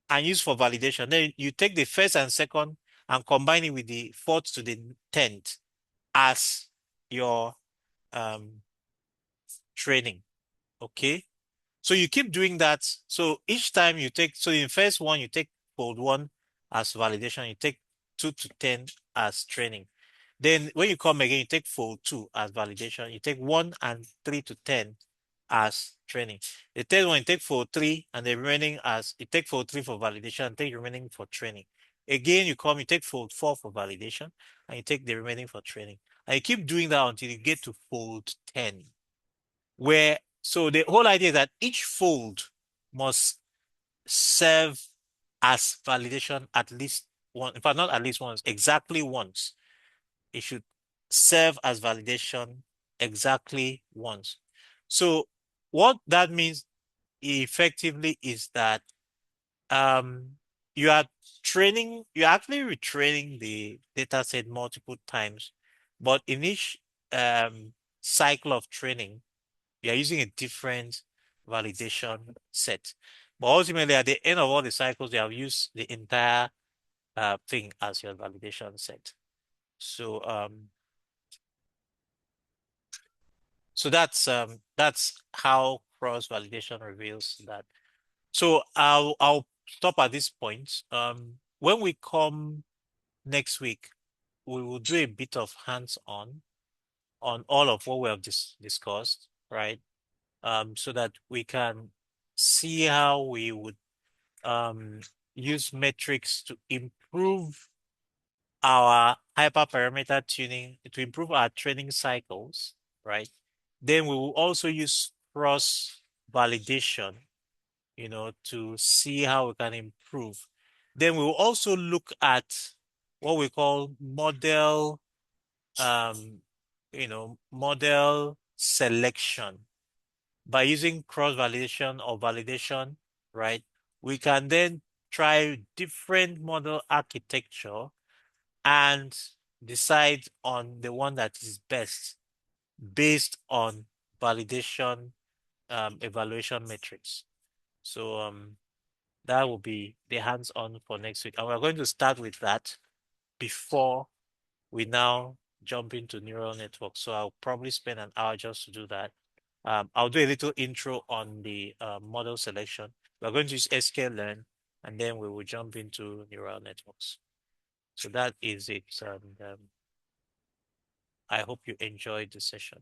and use for validation. Then you take the first and second and combine it with the fourth to the 10th as your training. Okay. So you keep doing that. So each time you take, so in first one, you take fold 1 as validation, you take 2 to 10 as training. Then when you come again, you take fold 2 as validation, you take 1 and 3 to 10 as training. The third one, you take fold 3 and the remaining you take fold 3 for validation and take the remaining for training. Again, you take fold 4 for validation and you take the remaining for training. And you keep doing that until you get to fold 10. So the whole idea is that each fold must serve as validation at least one, in fact, not at least once, exactly once. It should serve as validation exactly once. So what that means, effectively is that um, you are you're actually retraining the data set multiple times, but in each um, cycle of training, you are using a different validation set. But ultimately, at the end of all the cycles, you have used the entire thing as your validation set. So that's how cross validation reveals that. So I'll stop at this point. When we come next week, we will do a bit of hands-on on all of what we have discussed, right? So that we can see how we would um use metrics to improve our hyperparameter tuning, to improve our training cycles, right? Then we will also use cross validation, to see how we can improve. Then we will also look at what we call um, model selection. By using cross validation or validation, right? We can then try different model architecture and decide on the one that is best based on validation evaluation metrics. So that will be the hands-on for next week. And we're going to start with that before we now jump into neural networks. So I'll probably spend an hour just to do that. I'll do a little intro on the model selection. We're going to use sklearn, and then we will jump into neural networks. So that is it. I hope you enjoyed the session.